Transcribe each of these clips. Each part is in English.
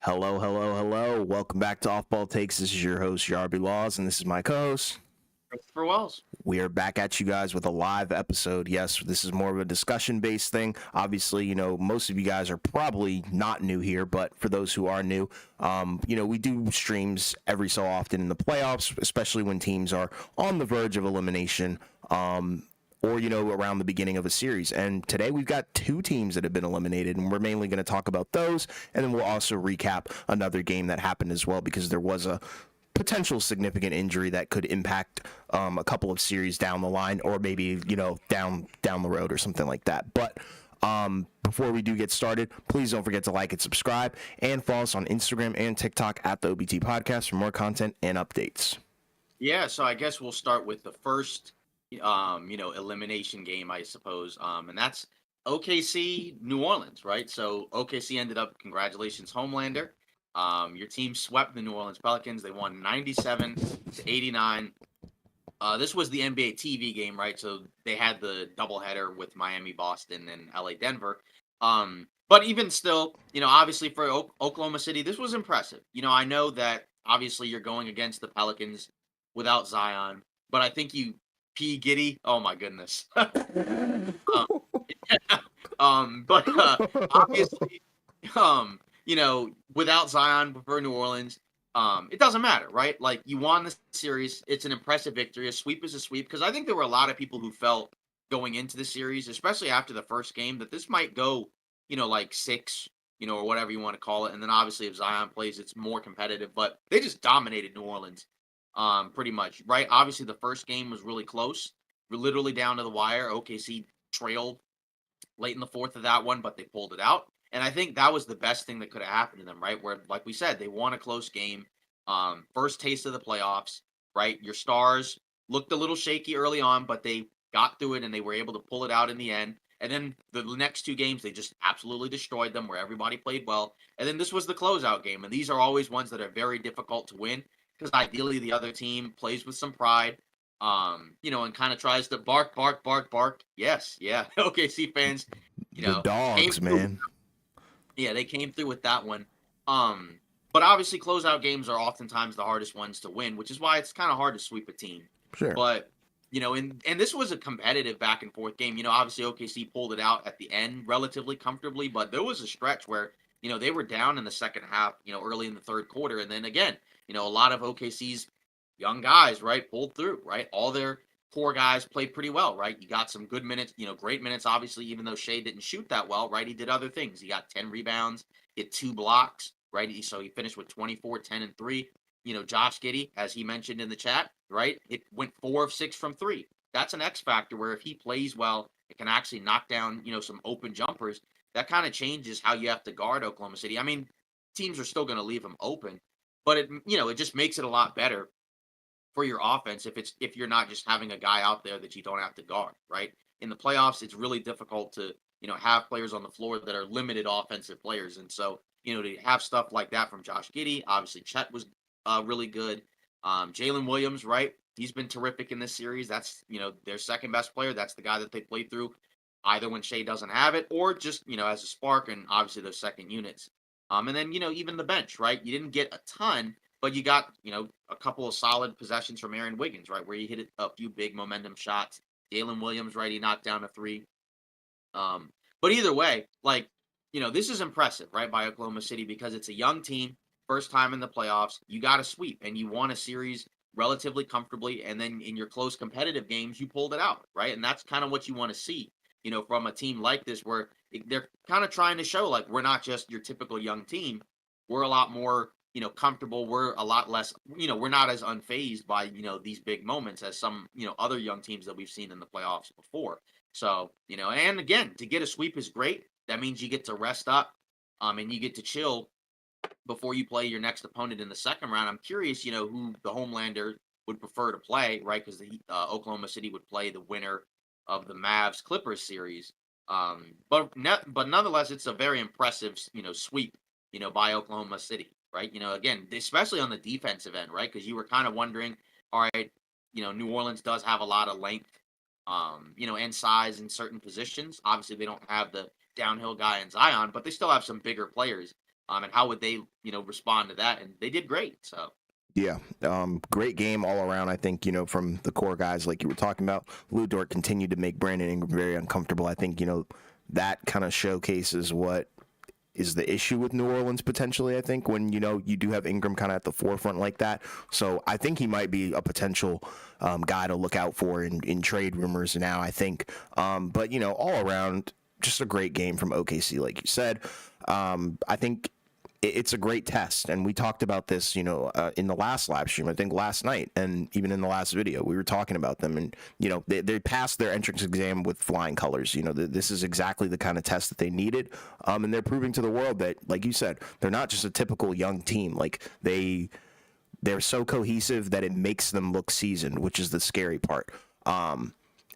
Hello, hello, hello. Welcome back to Off Ball Takes. This is your host, Yarby Laws, and this is my co-host. Christopher Wells. We are back at you guys with a live episode. Yes, this is more of a discussion-based thing. Obviously, most of you guys are probably not new here, but for those who are new, we do streams every so often in the playoffs, especially when teams are on the verge of elimination. Or around the beginning of a series. And today we've got two teams that have been eliminated, and we're mainly going to talk about those, and then we'll also recap another game that happened as well, because there was a potential significant injury that could impact a couple of series down the line, or maybe down the road or something like that. But before we do get started, please don't forget to like and subscribe, and follow us on Instagram and TikTok at the OBT Podcast for more content and updates. Yeah, so I guess we'll start with the first, elimination game, I suppose. And that's OKC New Orleans, right? So OKC ended up, congratulations, Homelander. Your team swept the New Orleans Pelicans. They won 97-89. This was the NBA TV game, right? So they had the doubleheader with Miami, Boston, and LA, Denver. But even still, obviously for Oklahoma City, this was impressive. I know that obviously you're going against the Pelicans without Zion, but I think you P Giddy. Oh my goodness. um, but obviously, without Zion for New Orleans, it doesn't matter, right? Like you won the series, it's an impressive victory. A sweep is a sweep because I think there were a lot of people who felt going into the series, especially after the first game, that this might go, like six, or whatever you want to call it. And then obviously if Zion plays, it's more competitive. But they just dominated New Orleans, pretty much, right? Obviously the first game was really close. We're literally down to the wire. OKC trailed late in the fourth of that one, but they pulled it out. And I think that was the best thing that could have happened to them, right? Where, like we said, they won a close game, first taste of the playoffs, right? Your stars looked a little shaky early on, but they got through it and they were able to pull it out in the end. And then the next two games, they just absolutely destroyed them, where everybody played well. And then this was the closeout game. And these are always ones that are very difficult to win because ideally the other team plays with some pride, and kind of tries to bark, bark, bark, bark. Yes, yeah. OKC fans, The came dogs, through. man. Yeah, they came through with that one. But obviously closeout games are oftentimes the hardest ones to win, which is why it's kind of hard to sweep a team. Sure. But and this was a competitive back and forth game. Obviously OKC pulled it out at the end relatively comfortably, but there was a stretch where they were down in the second half, early in the third quarter, and then again, a lot of OKC's young guys, right, pulled through, right? All their core guys played pretty well, right? You got some good minutes, great minutes, obviously, even though Shea didn't shoot that well, right? He did other things. He got 10 rebounds, hit 2 blocks, right? So he finished with 24, 10, and 3. Josh Giddey, as he mentioned in the chat, right? It went 4 of 6 from 3. That's an X factor where if he plays well, it can actually knock down, some open jumpers. That kind of changes how you have to guard Oklahoma City. I mean, teams are still going to leave him open, but it just makes it a lot better for your offense if you're not just having a guy out there that you don't have to guard, right? In the playoffs, it's really difficult to, have players on the floor that are limited offensive players. And so, to have stuff like that from Josh Giddey, obviously Chet was really good. Jalen Williams, right? He's been terrific in this series. That's, their second best player. That's the guy that they play through either when Shea doesn't have it or just, as a spark, and obviously those second units. And then, even the bench, right? You didn't get a ton, but you got, a couple of solid possessions from Aaron Wiggins, right, where he hit a few big momentum shots. Jalen Williams, right, he knocked down a three. But either way, like, this is impressive, right, by Oklahoma City because it's a young team, first time in the playoffs. You got a sweep and you won a series relatively comfortably. And then in your close competitive games, you pulled it out, right? And that's kind of what you want to see, from a team like this, where they're kind of trying to show like we're not just your typical young team. We're a lot more comfortable. We're a lot less, we're not as unfazed by, these big moments as some, other young teams that we've seen in the playoffs before. So, and again, to get a sweep is great. That means you get to rest up, and you get to chill before you play your next opponent in the second round. I'm curious, who the Homelander would prefer to play, right? Because the Oklahoma City would play the winner of the Mavs Clippers series. But nonetheless, it's a very impressive, sweep, by Oklahoma City, right? Again, especially on the defensive end, right? Because you were kind of wondering, all right, New Orleans does have a lot of length, and size in certain positions. Obviously, they don't have the downhill guy in Zion, but they still have some bigger players. and how would they, respond to that? And they did great. So Yeah, great game all around. I think from the core guys like you were talking about, Lou Dort continued to make Brandon Ingram very uncomfortable. I think that kind of showcases what is the issue with New Orleans potentially. I think when you do have Ingram kind of at the forefront like that, so I think he might be a potential guy to look out for in trade rumors now. I think, but all around, just a great game from OKC, like you said. I think it's a great test, and we talked about this, in the last live stream. I think last night, and even in the last video, we were talking about them, and they passed their entrance exam with flying colors. This is exactly the kind of test that they needed, and they're proving to the world that, like you said, they're not just a typical young team. Like they're so cohesive that it makes them look seasoned, which is the scary part.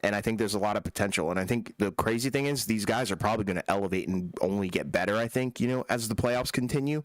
And I think there's a lot of potential. And I think the crazy thing is these guys are probably going to elevate and only get better, I think, as the playoffs continue.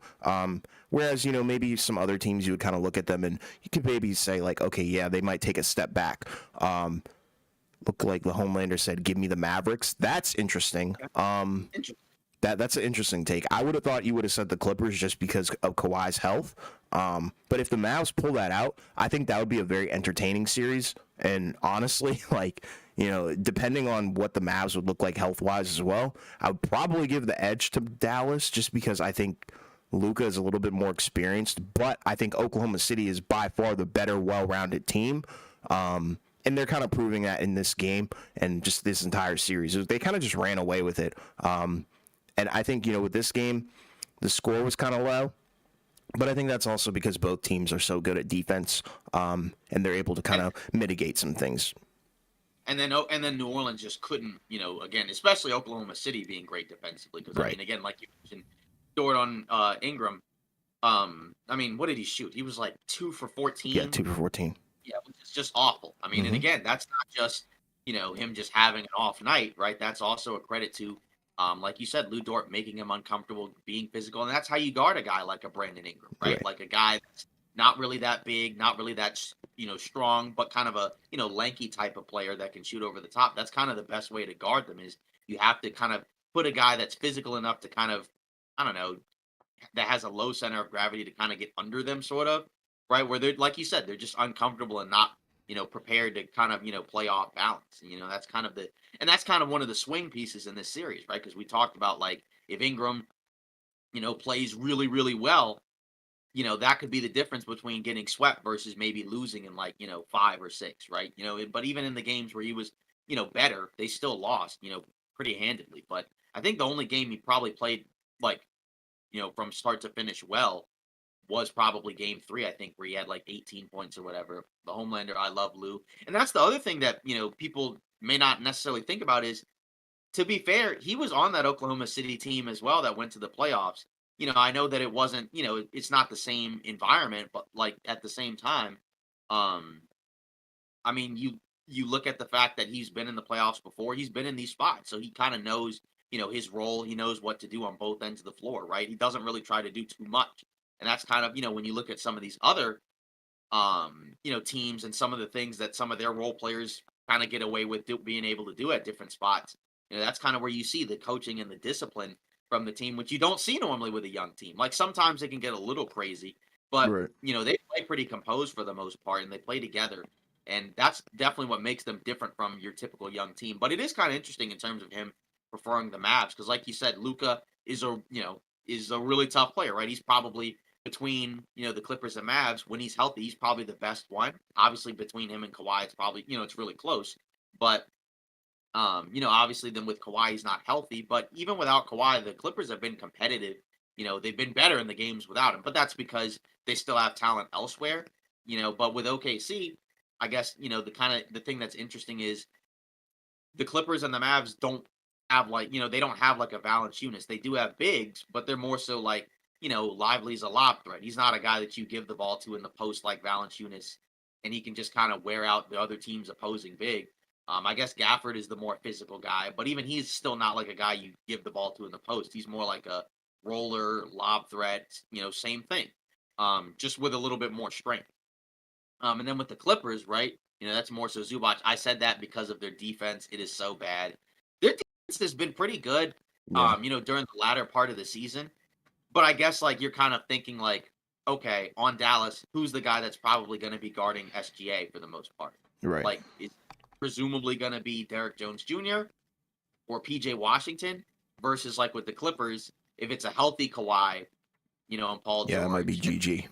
Whereas, maybe some other teams, you would kind of look at them and you could maybe say, like, okay, yeah, they might take a step back. Look, like the Homelander said, give me the Mavericks. That's interesting. interesting. That's an interesting take. I would have thought you would have said the Clippers just because of Kawhi's health. But if the Mavs pull that out, I think that would be a very entertaining series. And honestly, like, depending on what the Mavs would look like health-wise as well, I would probably give the edge to Dallas just because I think Luka is a little bit more experienced. But I think Oklahoma City is by far the better, well-rounded team. And they're kind of proving that in this game and just this entire series. They kind of just ran away with it. And I think, with this game, the score was kind of low. But I think that's also because both teams are so good at defense, and they're able to kind of mitigate some things. And then New Orleans just couldn't, again, especially Oklahoma City being great defensively. Because, I mean, again, like you mentioned, Dort on Ingram. I mean, what did he shoot? He was like 2 for 14. Yeah, 2 for 14. Yeah, which is just awful. I mean, and again, that's not just, him just having an off night, right? That's also a credit to, like you said, Lou Dort making him uncomfortable, being physical. And that's how you guard a guy like a Brandon Ingram, right? Like a guy that's not really that big, not really that, strong, but kind of a, lanky type of player that can shoot over the top. That's kind of the best way to guard them is you have to kind of put a guy that's physical enough to kind of, I don't know, that has a low center of gravity to kind of get under them, sort of, right? Where they're, like you said, they're just uncomfortable and not, prepared to kind of, play off balance. And, that's kind of that's kind of one of the swing pieces in this series, right? Because we talked about, like, if Ingram, plays really, really well, that could be the difference between getting swept versus maybe losing in, like, 5 or 6, right? But even in the games where he was, better, they still lost, pretty handedly. But I think the only game he probably played, like, from start to finish well was probably game 3, I think, where he had like 18 points or whatever. The Homelander, I love Lou. And that's the other thing that, people may not necessarily think about is, to be fair, he was on that Oklahoma City team as well that went to the playoffs. I know that it wasn't, it's not the same environment, but like at the same time, um, I mean, you look at the fact that he's been in the playoffs before, he's been in these spots, so he kind of knows, his role. He knows what to do on both ends of the floor, right? He doesn't really try to do too much, and that's kind of, when you look at some of these other, teams and some of the things that some of their role players kind of get away with being able to do at different spots. That's kind of where you see the coaching and the discipline from the team, which you don't see normally with a young team. Like sometimes they can get a little crazy, but Right. they play pretty composed for the most part, and they play together. And that's definitely what makes them different from your typical young team. But it is kind of interesting in terms of him preferring the Mavs because, like you said, Luca is a really tough player, right? He's probably between the Clippers and Mavs when he's healthy, he's probably the best one. Obviously, between him and Kawhi, it's probably it's really close. But obviously, then with Kawhi, he's not healthy. But even without Kawhi, the Clippers have been competitive. They've been better in the games without him, but that's because they still have talent elsewhere. But with OKC, I guess the thing that's interesting is the Clippers and the Mavs don't have like they don't have like a Valanciunas. They do have bigs, but they're more so like Lively's a lob threat. He's not a guy that you give the ball to in the post like Valanciunas, and he can just kind of wear out the other team's opposing big. I guess Gafford is the more physical guy, but even he's still not like a guy you give the ball to in the post. He's more like a roller, lob threat, same thing, just with a little bit more strength. And then with the Clippers, right, that's more so Zubac. I said that because of their defense. It is so bad. Their defense has been pretty good, Yeah. during the latter part of the season. But I guess like you're kind of thinking like, okay, on Dallas, who's the guy that's probably going to be guarding SGA for the most part? Right. Like, is presumably going to be Derek Jones Jr. or PJ Washington versus like with the Clippers, if it's a healthy Kawhi, and Paul Yeah, that might be George, and GG.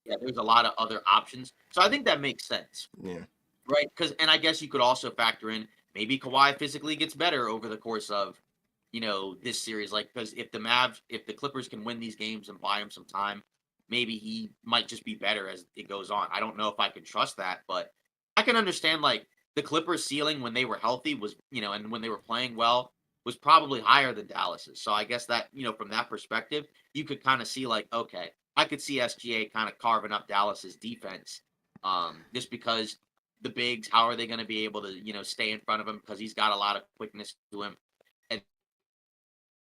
yeah, there's a lot of other options. So I think that makes sense, Yeah. right? And I guess you could also factor in maybe Kawhi physically gets better over the course of, this series. Like, because if the Clippers can win these games and buy him some time, maybe he might just be better as it goes on. I don't know if I can trust that, but I can understand like the Clippers ceiling when they were healthy was, and when they were playing well was probably higher than Dallas's. So I guess that, from that perspective, you could kind of see like, okay, I could see SGA kind of carving up Dallas's defense. Just because the bigs, how are they going to be able to, stay in front of him because he's got a lot of quickness to him. And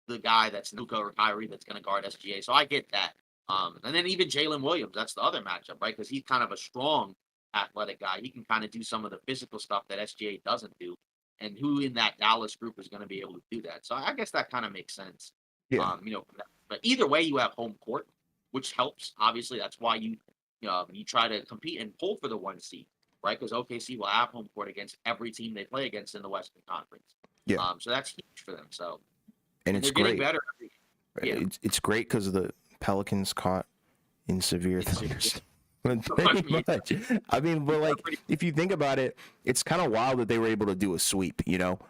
the guy that's Luka or Kyrie that's going to guard SGA. So I get that. And then even Jalen Williams, that's the other matchup, right? Because he's kind of a strong athletic guy. He can kind of do some of the physical stuff that SGA doesn't do. And who in that Dallas group is going to be able to do that? So I guess that kind of makes sense. Yeah. From that. But either way, you have home court, which helps. Obviously, that's why you try to compete and pull for the 1 seed, right? Because OKC will have home court against every team they play against in the Western Conference. Yeah. So that's huge for them. So And and it's they're getting great. better. Yeah, It's great because the Pelicans caught in severe it's serious. thunderstorm. Pretty much. I mean, but like, if you think about it, it's kind of wild that they were able to do a sweep,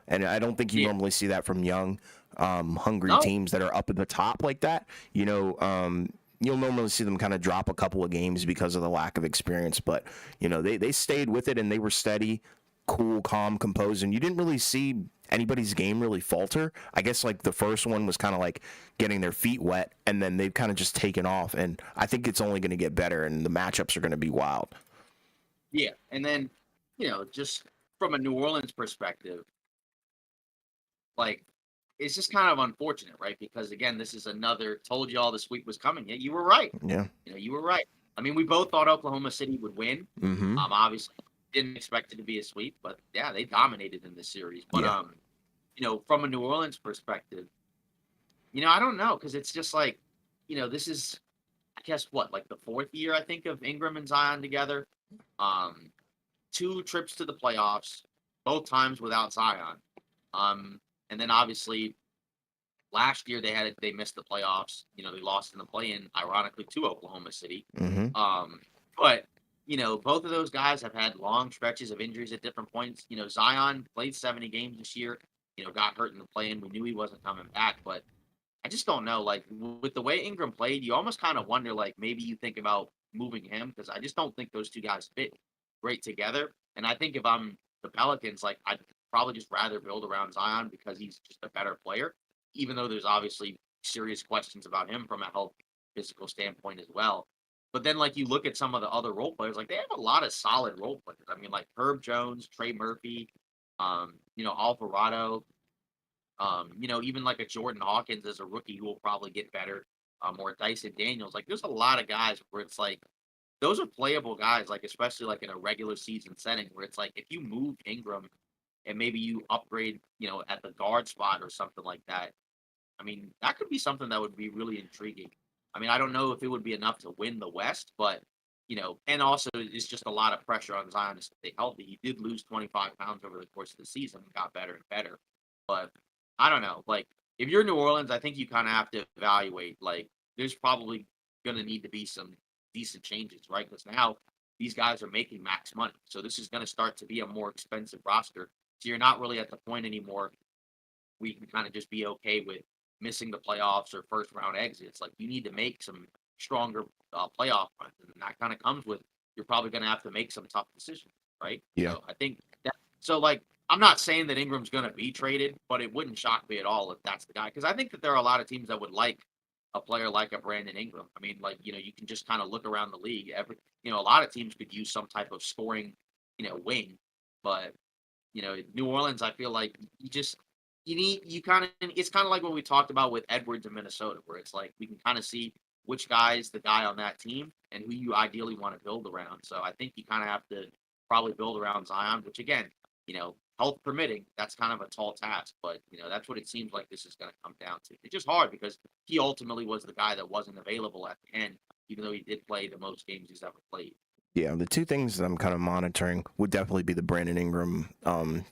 And I don't think you Yeah. normally see that from young, hungry No. teams that are up at the top like that. You'll normally see them kind of drop a couple of games because of the lack of experience, but they stayed with it and they were steady, cool, calm, composed, and you didn't really see anybody's game really falter. I guess like the first one was kind of like getting their feet wet, and then they've kind of just taken off. And I think it's only going to get better, and the matchups are going to be wild. Yeah, and then just from a New Orleans perspective, like it's just kind of unfortunate, right? Because again, this is another told you all this week was coming. Yeah, you were right. Yeah. You were right. I mean, we both thought Oklahoma City would win. Mm-hmm. Obviously didn't expect it to be a sweep, but yeah, they dominated in this series. But Yeah. from a New Orleans perspective, I don't know because it's just like, this is, I guess what, like the fourth year I think of Ingram and Zion together. Um, 2 trips to the playoffs, both times without Zion. And then obviously last year they missed the playoffs. They lost in the play-in, ironically, to Oklahoma City. Mm-hmm. But both of those guys have had long stretches of injuries at different points. Zion played 70 games this year. Got hurt in the play-in. We knew he wasn't coming back, but I just don't know. Like with the way Ingram played, you almost kind of wonder, like maybe you think about moving him because I just don't think those two guys fit great together. And I think if I'm the Pelicans, like I'd probably just rather build around Zion because he's just a better player, even though there's obviously serious questions about him from a health physical standpoint as well. But then, like you look at some of the other role players, like they have a lot of solid role players. I mean, like Herb Jones, Trey Murphy, Alvarado, even like a Jordan Hawkins as a rookie who will probably get better, or Dyson Daniels. Like, there's a lot of guys where it's like those are playable guys, like especially like in a regular season setting where it's like if you move Ingram and maybe you upgrade, at the guard spot or something like that. I mean, that could be something that would be really intriguing. I mean, I don't know if it would be enough to win the West, but and also it's just a lot of pressure on Zion to stay healthy. He did lose 25 pounds over the course of the season and got better and better. But I don't know. Like, if you're New Orleans, I think you kind of have to evaluate. Like, there's probably going to need to be some decent changes, right? Because now these guys are making max money. So this is going to start to be a more expensive roster. So you're not really at the point anymore where you can kind of just be okay with missing the playoffs or first round exits. Like, you need to make some stronger playoff runs. And that kind of comes with you're probably going to have to make some tough decisions, right? Yeah. So I think that, so like, I'm not saying that Ingram's going to be traded, but it wouldn't shock me at all if that's the guy. Because I think that there are a lot of teams that would like a player like a Brandon Ingram. I mean, like, you can just kind of look around the league. A lot of teams could use some type of scoring, wing. But, New Orleans, I feel like it's kind of like what we talked about with Edwards in Minnesota, where it's like we can kind of see which guy's the guy on that team and who you ideally want to build around. So I think you kind of have to probably build around Zion, which again, health permitting, that's kind of a tall task. But that's what it seems like this is going to come down to. It's just hard because he ultimately was the guy that wasn't available at the end, even though he did play the most games he's ever played. Yeah, the two things that I'm kind of monitoring would definitely be the Brandon Ingram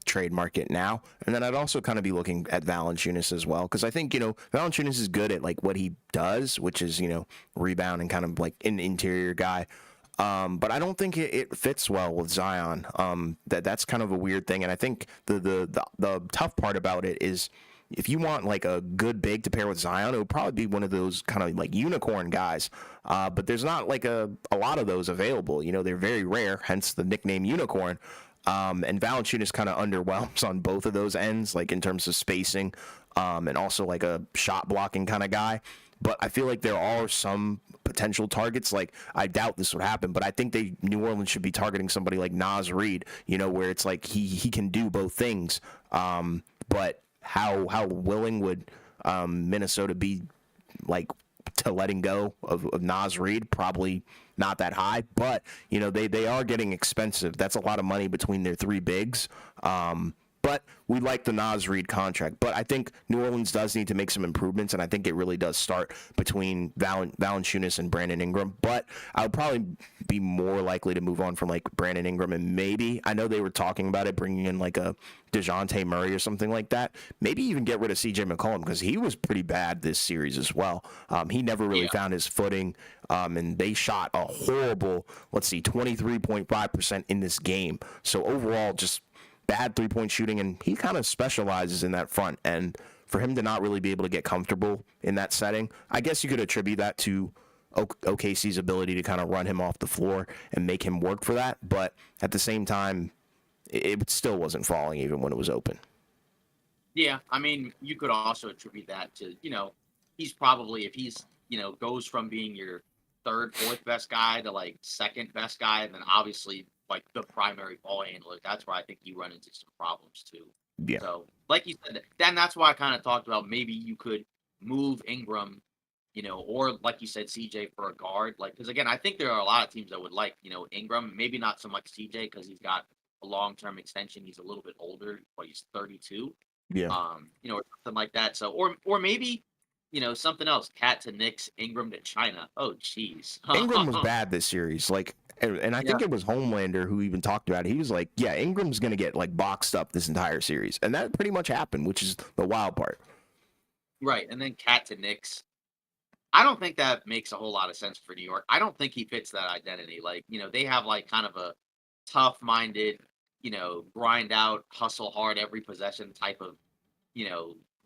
trade market now, and then I'd also kind of be looking at Valanciunas as well, because I think Valanciunas is good at like what he does, which is rebound and kind of like an interior guy. But I don't think it fits well with Zion. That's kind of a weird thing, and I think the tough part about it is if you want like a good big to pair with Zion, it would probably be one of those kind of like unicorn guys. But there's not like a lot of those available. They're very rare, hence the nickname unicorn. And Valanciunas kind of underwhelms on both of those ends, like in terms of spacing, and also like a shot blocking kind of guy. But I feel like there are some potential targets. Like I doubt this would happen, but I think New Orleans should be targeting somebody like Nas Reed. Where it's like he can do both things. But how willing would Minnesota be like to letting go of Nas Reed? Probably not that high, but they are getting expensive. That's a lot of money between their three bigs. But we like the Nas Reed contract. But I think New Orleans does need to make some improvements, and I think it really does start between Valanciunas and Brandon Ingram. But I would probably be more likely to move on from like Brandon Ingram, and maybe I know they were talking about it, bringing in like a DeJounte Murray or something like that. Maybe even get rid of C.J. McCollum because he was pretty bad this series as well. He never really found his footing, and they shot a horrible, 23.5% in this game. So overall, just bad three-point shooting, and he kind of specializes in that front. And for him to not really be able to get comfortable in that setting, I guess you could attribute that to OKC's ability to kind of run him off the floor and make him work for that. But at the same time, it still wasn't falling even when it was open. Yeah, I mean, you could also attribute that to, he's probably, if he's, goes from being your third, fourth best guy to like second best guy, and then obviously like the primary ball handler, that's where I think you run into some problems too. Yeah. So, like you said, then that's why I kind of talked about maybe you could move Ingram, or like you said, CJ for a guard. Like, because again, I think there are a lot of teams that would like, Ingram, maybe not so much CJ because he's got a long-term extension. He's a little bit older, but he's 32. Yeah. Or something like that. So, or maybe, something else. Cat to Knicks, Ingram to China. Oh, jeez. Ingram was bad this series. Like, and I think it was Homelander who even talked about it. He was like, yeah, Ingram's going to get like boxed up this entire series. And that pretty much happened, which is the wild part. Right. And then Cat to Knicks. I don't think that makes a whole lot of sense for New York. I don't think he fits that identity. Like, they have like kind of a tough-minded, grind out, hustle hard every possession type of,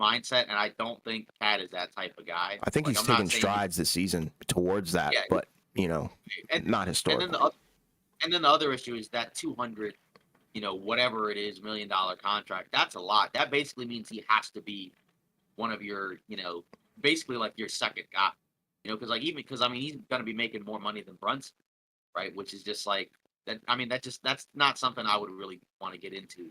mindset. And I don't think Cat is that type of guy. I think like, he's taken strides this season towards that, but, not historically. And then the other issue is that 200, whatever it is, $1 million contract. That's a lot. That basically means he has to be one of your, basically like your second guy. Because he's going to be making more money than Brunson, right? Which is just like that. I mean, that's not something I would really want to get into,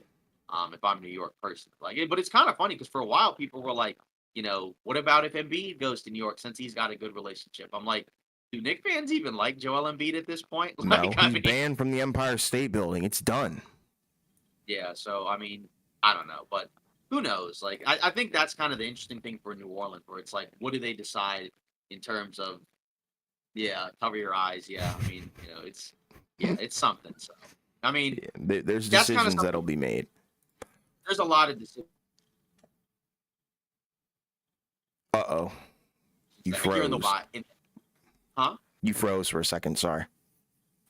if I'm New York person. Like, but it's kind of funny because for a while people were like, what about if Embiid goes to New York since he's got a good relationship? I'm like, do Knicks fans even like Joel Embiid at this point? Like, no, he's banned from the Empire State Building. It's done. Yeah, so I mean, I don't know, but who knows? Like, I think that's kind of the interesting thing for New Orleans, where it's like, what do they decide in terms of, cover your eyes? Yeah, I mean, it's something. So, I mean, there's decisions that'll be made. There's a lot of decisions. Uh-oh. You froze. You're in the huh? You froze for a second, sorry.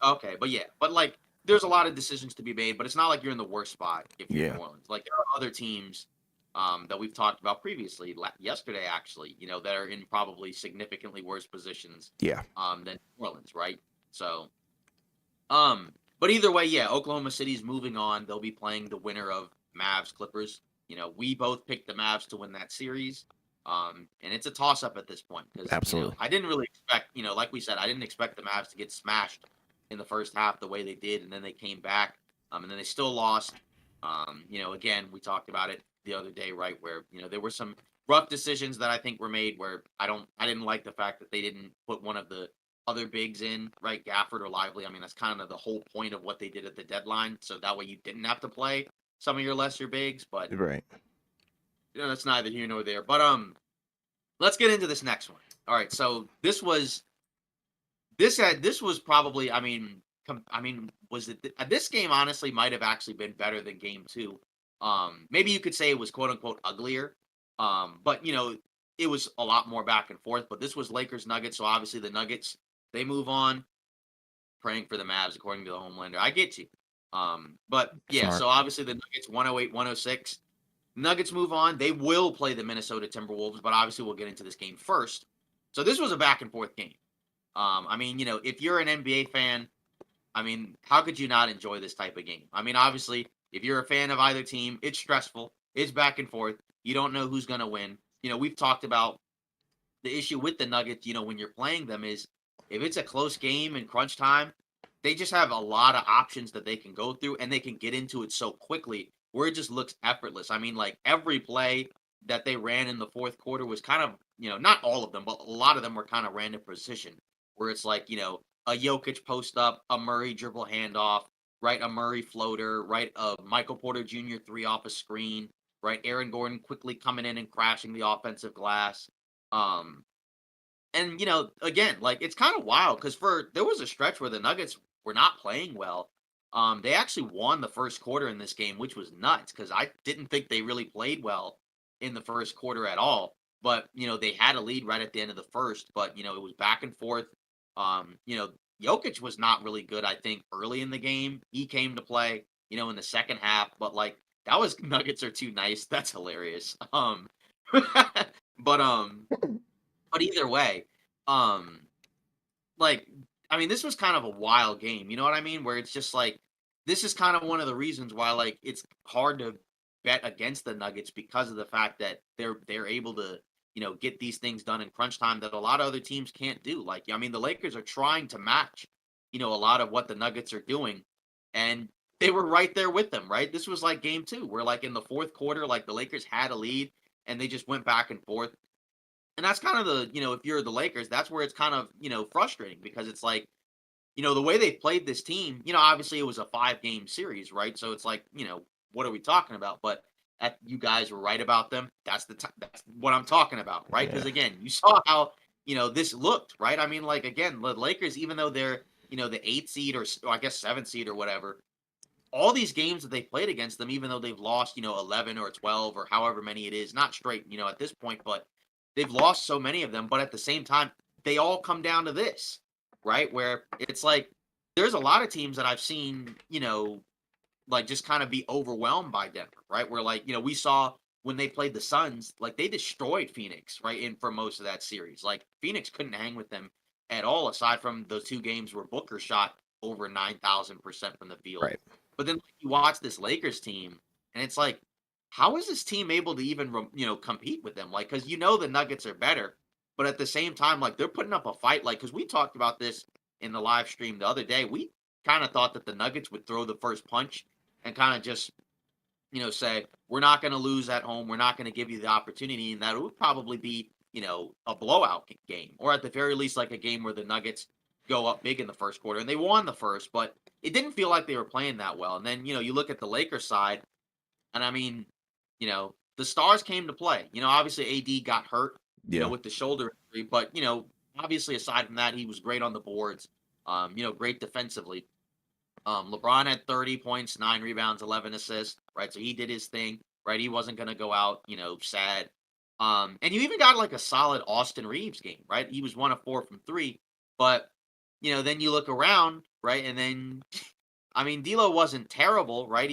Okay, but like, there's a lot of decisions to be made, but it's not like you're in the worst spot if you're New Orleans. Like, there are other teams that we've talked about previously, yesterday actually, that are in probably significantly worse positions than New Orleans, right? So, but either way, Oklahoma City's moving on. They'll be playing the winner of Mavs Clippers. We both picked the Mavs to win that series. And it's a toss-up at this point because absolutely, I didn't really expect, like we said, I didn't expect the Mavs to get smashed in the first half the way they did, and then they came back, and then they still lost. Again, we talked about it the other day, right, where there were some rough decisions that I think were made where I didn't like the fact that they didn't put one of the other bigs in, right, Gafford or Lively. I mean, that's kind of the whole point of what they did at the deadline, so that way you didn't have to play some of your lesser bigs, but Right. that's neither here nor there. But let's get into this next one. All right, so this was probably, I mean, was it this game honestly might have actually been better than game 2. Maybe you could say it was quote unquote uglier. But it was a lot more back and forth, but this was Lakers Nuggets, so obviously the Nuggets, they move on, praying for the Mavs according to the Homelander. I get you. But yeah, Smart. so obviously the Nuggets 108, 106. Nuggets move on. They will play the Minnesota Timberwolves, but obviously we'll get into this game first. So this was a back and forth game. I mean, if you're an NBA fan, I mean, how could you not enjoy this type of game? I mean, obviously, if you're a fan of either team, it's stressful. It's back and forth. You don't know who's going to win. We've talked about the issue with the Nuggets, when you're playing them is if it's a close game in crunch time, they just have a lot of options that they can go through and they can get into it so quickly where it just looks effortless. I mean, like every play that they ran in the fourth quarter was kind of, not all of them, but a lot of them were kind of random precision where it's like, a Jokic post up, a Murray dribble handoff, right? A Murray floater, right? A Michael Porter Jr. three off a screen, right? Aaron Gordon quickly coming in and crashing the offensive glass. Um, and again, like it's kind of wild because for there was a stretch where the Nuggets were not playing well. They actually won the first quarter in this game, which was nuts because I didn't think they really played well in the first quarter at all. But they had a lead right at the end of the first, but it was back and forth. Jokic was not really good, I think, early in the game. He came to play, in the second half, but like that was Nuggets are too nice. That's hilarious. But but either way, um, like, I mean, this was kind of a wild game. You know what I mean? Where it's just like, this is kind of one of the reasons why, like, it's hard to bet against the Nuggets because of the fact that they're able to, get these things done in crunch time that a lot of other teams can't do. Like, I mean, the Lakers are trying to match, a lot of what the Nuggets are doing, and they were right there with them. Right? This was like game 2, where like in the fourth quarter, like the Lakers had a lead and they just went back and forth. And that's kind of the, if you're the Lakers, that's where it's kind of, frustrating because it's like, the way they played this team, obviously it was a 5-game series, right? So it's like, what are we talking about? But you guys were right about them. That's what I'm talking about, right? Because Yeah. again, you saw how, this looked, right? I mean, like again, the Lakers, even though they're, the 8th seed or I guess 7th seed or whatever, all these games that they played against them, even though they've lost, 11 or 12 or however many it is, not straight, at this point, but they've lost so many of them. But at the same time, they all come down to this, right? Where it's like there's a lot of teams that I've seen, like just kind of be overwhelmed by Denver, right? Where like, we saw when they played the Suns, like they destroyed Phoenix, right? In for most of that series. Like Phoenix couldn't hang with them at all, aside from those 2 games where Booker shot over 9,000% from the field. Right. But then like, you watch this Lakers team, and it's like, how is this team able to even compete with them? Like, because the Nuggets are better, but at the same time, like they're putting up a fight. Like, because we talked about this in the live stream the other day, we kind of thought that the Nuggets would throw the first punch and kind of just say we're not going to lose at home, we're not going to give you the opportunity, and that it would probably be a blowout game, or at the very least like a game where the Nuggets go up big in the first quarter, and they won the first, but it didn't feel like they were playing that well. And then you look at the Lakers side, and I mean, the stars came to play. Obviously AD got hurt, Yeah. with the shoulder injury, but obviously aside from that, he was great on the boards, great defensively. LeBron had 30 points, 9 rebounds, 11 assists, right? So he did his thing, right? He wasn't going to go out, sad. And you even got like a solid Austin Reeves game, right? He was 1 of 4 from 3, but then you look around, right? And then, I mean, D'Lo wasn't terrible, right?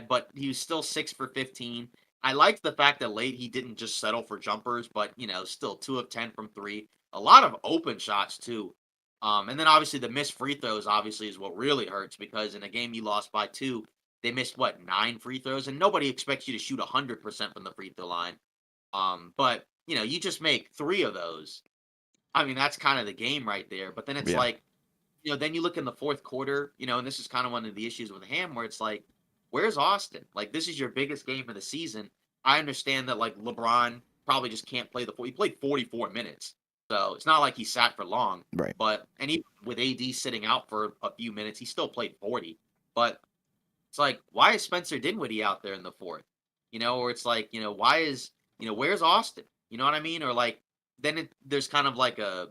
But he was still 6 for 15. I liked the fact that late he didn't just settle for jumpers, but still 2 of 10 from 3. A lot of open shots too. And then obviously the missed free throws obviously is what really hurts because in a game you lost by 2, they missed what 9 free throws, and nobody expects you to shoot 100% from the free throw line. But you just make 3 of those. I mean, that's kind of the game right there. But then it's Yeah. like, then you look in the fourth quarter, and this is kind of one of the issues with Ham where it's like, where's Austin? Like, this is your biggest game of the season. I understand that, like, LeBron probably just can't play he played 44 minutes. So it's not like he sat for long. Right. But, and even with AD sitting out for a few minutes, he still played 40. But It's like, why is Spencer Dinwiddie out there in the fourth? Or it's like, why is, where's Austin? You know what I mean? Or like, then there's kind of like a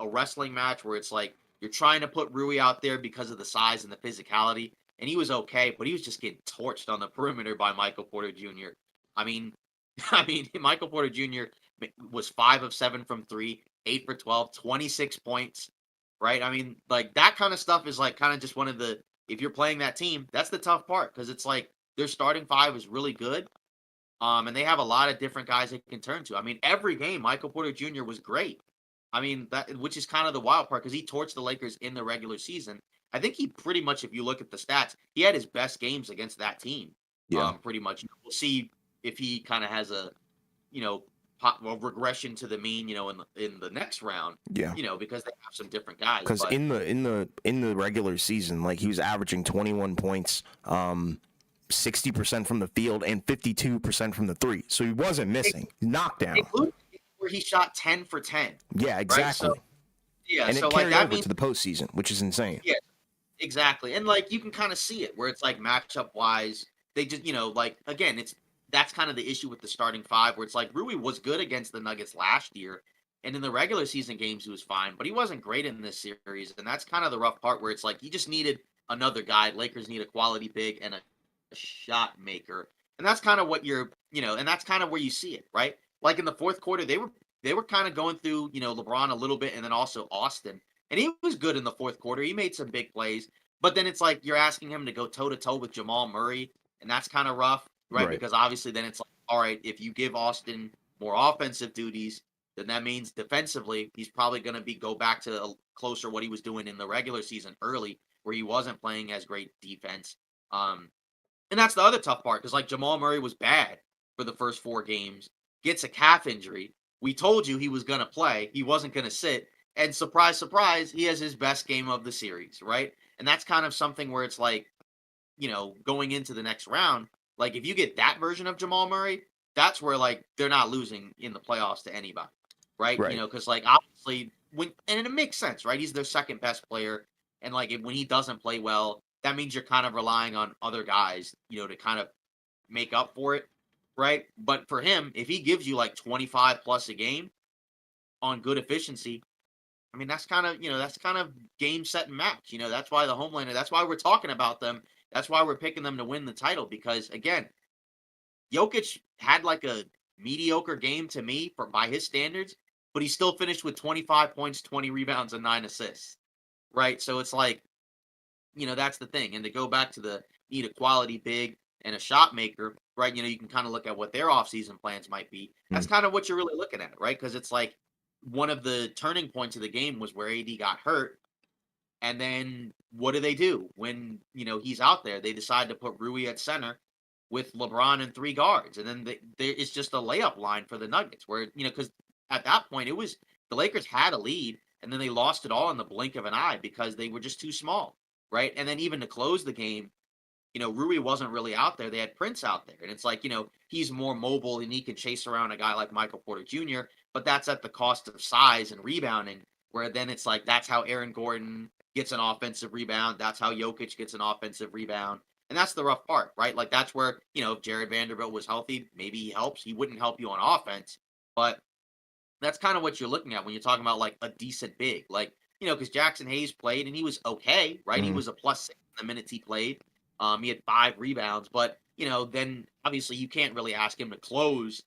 wrestling match where it's like you're trying to put Rui out there because of the size and the physicality, and he was okay, but he was just getting torched on the perimeter by Michael Porter Jr. I mean, Michael Porter Jr. was 5 of 7 from three, 8 for 12, 26 points. Right? I mean, like that kind of stuff is like kind of just one of the if you're playing that team, that's the tough part because it's like their starting five is really good. And they have a lot of different guys they can turn to. I mean, every game Michael Porter Jr. was great. I mean, that which is kind of the wild part because he torched the Lakers in the regular season. I think he pretty much, if you look at the stats, he had his best games against that team. Yeah. Pretty much. We'll see if he kind of has a you know regression to the mean, in the next round. Yeah. Because they have some different guys. Because But in the regular season, like he was averaging 21 points, 60% from the field and 52% from the three. So he wasn't missing. Knockdown. including where he shot 10 for 10. Yeah, exactly. So yeah, And so it like carried that over means to the postseason, which is insane. yeah, exactly. And like you can kind of see it where it's like matchup wise, they just like again, that's kind of the issue with the starting five where it's like Rui was good against the Nuggets last year. And in the regular season games, he was fine, but he wasn't great in this series. And that's kind of the rough part where it's like you just needed another guy. Lakers need a quality big and a shot maker. And that's kind of what and that's kind of where you see it, right? Like in the fourth quarter, they were kind of going through, LeBron a little bit and then also Austin. And he was good in the fourth quarter. He made some big plays. But then it's like you're asking him to go toe to toe with Jamal Murray, and that's kind of rough, right? Right. Because obviously then it's like, all right, if you give Austin more offensive duties, then that means defensively he's probably going to go back to closer what he was doing in the regular season early, where he wasn't playing as great defense. Um, and that's the other tough part because like Jamal Murray was bad for the first 4 games, gets a calf injury. We told you he was going to play, he wasn't going to sit. And surprise, surprise, he has his best game of the series, right? And that's kind of something where it's like, going into the next round, like if you get that version of Jamal Murray, that's where like they're not losing in the playoffs to anybody, right? Right. Because like obviously and it makes sense, right? He's their second best player, and like when he doesn't play well, that means you're kind of relying on other guys, to kind of make up for it, right? But for him, if he gives you like 25 plus a game on good efficiency, I mean that's kind of game set and match. That's why the Homelander. That's why we're talking about them. That's why we're picking them to win the title because again, Jokic had like a mediocre game to me by his standards, but he still finished with 25 points, 20 rebounds, and 9 assists. Right. So it's like, that's the thing. And to go back to the need a quality big and a shot maker, right? You can kind of look at what their offseason plans might be. That's Mm. kind of what you're really looking at, right? Because it's like one of the turning points of the game was where AD got hurt. And then what do when, he's out there? They decide to put Rui at center with LeBron and 3 guards. And then it's just a layup line for the Nuggets where, because at that point it was the Lakers had a lead and then they lost it all in the blink of an eye because they were just too small. Right. And then even to close the game, Rui wasn't really out there. They had Prince out there. And it's like, he's more mobile and he can chase around a guy like Michael Porter Jr., but that's at the cost of size and rebounding, where then it's like that's how Aaron Gordon gets an offensive rebound. That's how Jokic gets an offensive rebound. And that's the rough part, right? Like that's where, if Jared Vanderbilt was healthy, maybe he helps. He wouldn't help you on offense, but that's kind of what you're looking at when you're talking about like a decent big, like, because Jackson Hayes played and he was okay, right? He Mhm. was a +6 in the minutes he played. He had 5 rebounds, but then obviously you can't really ask him to close,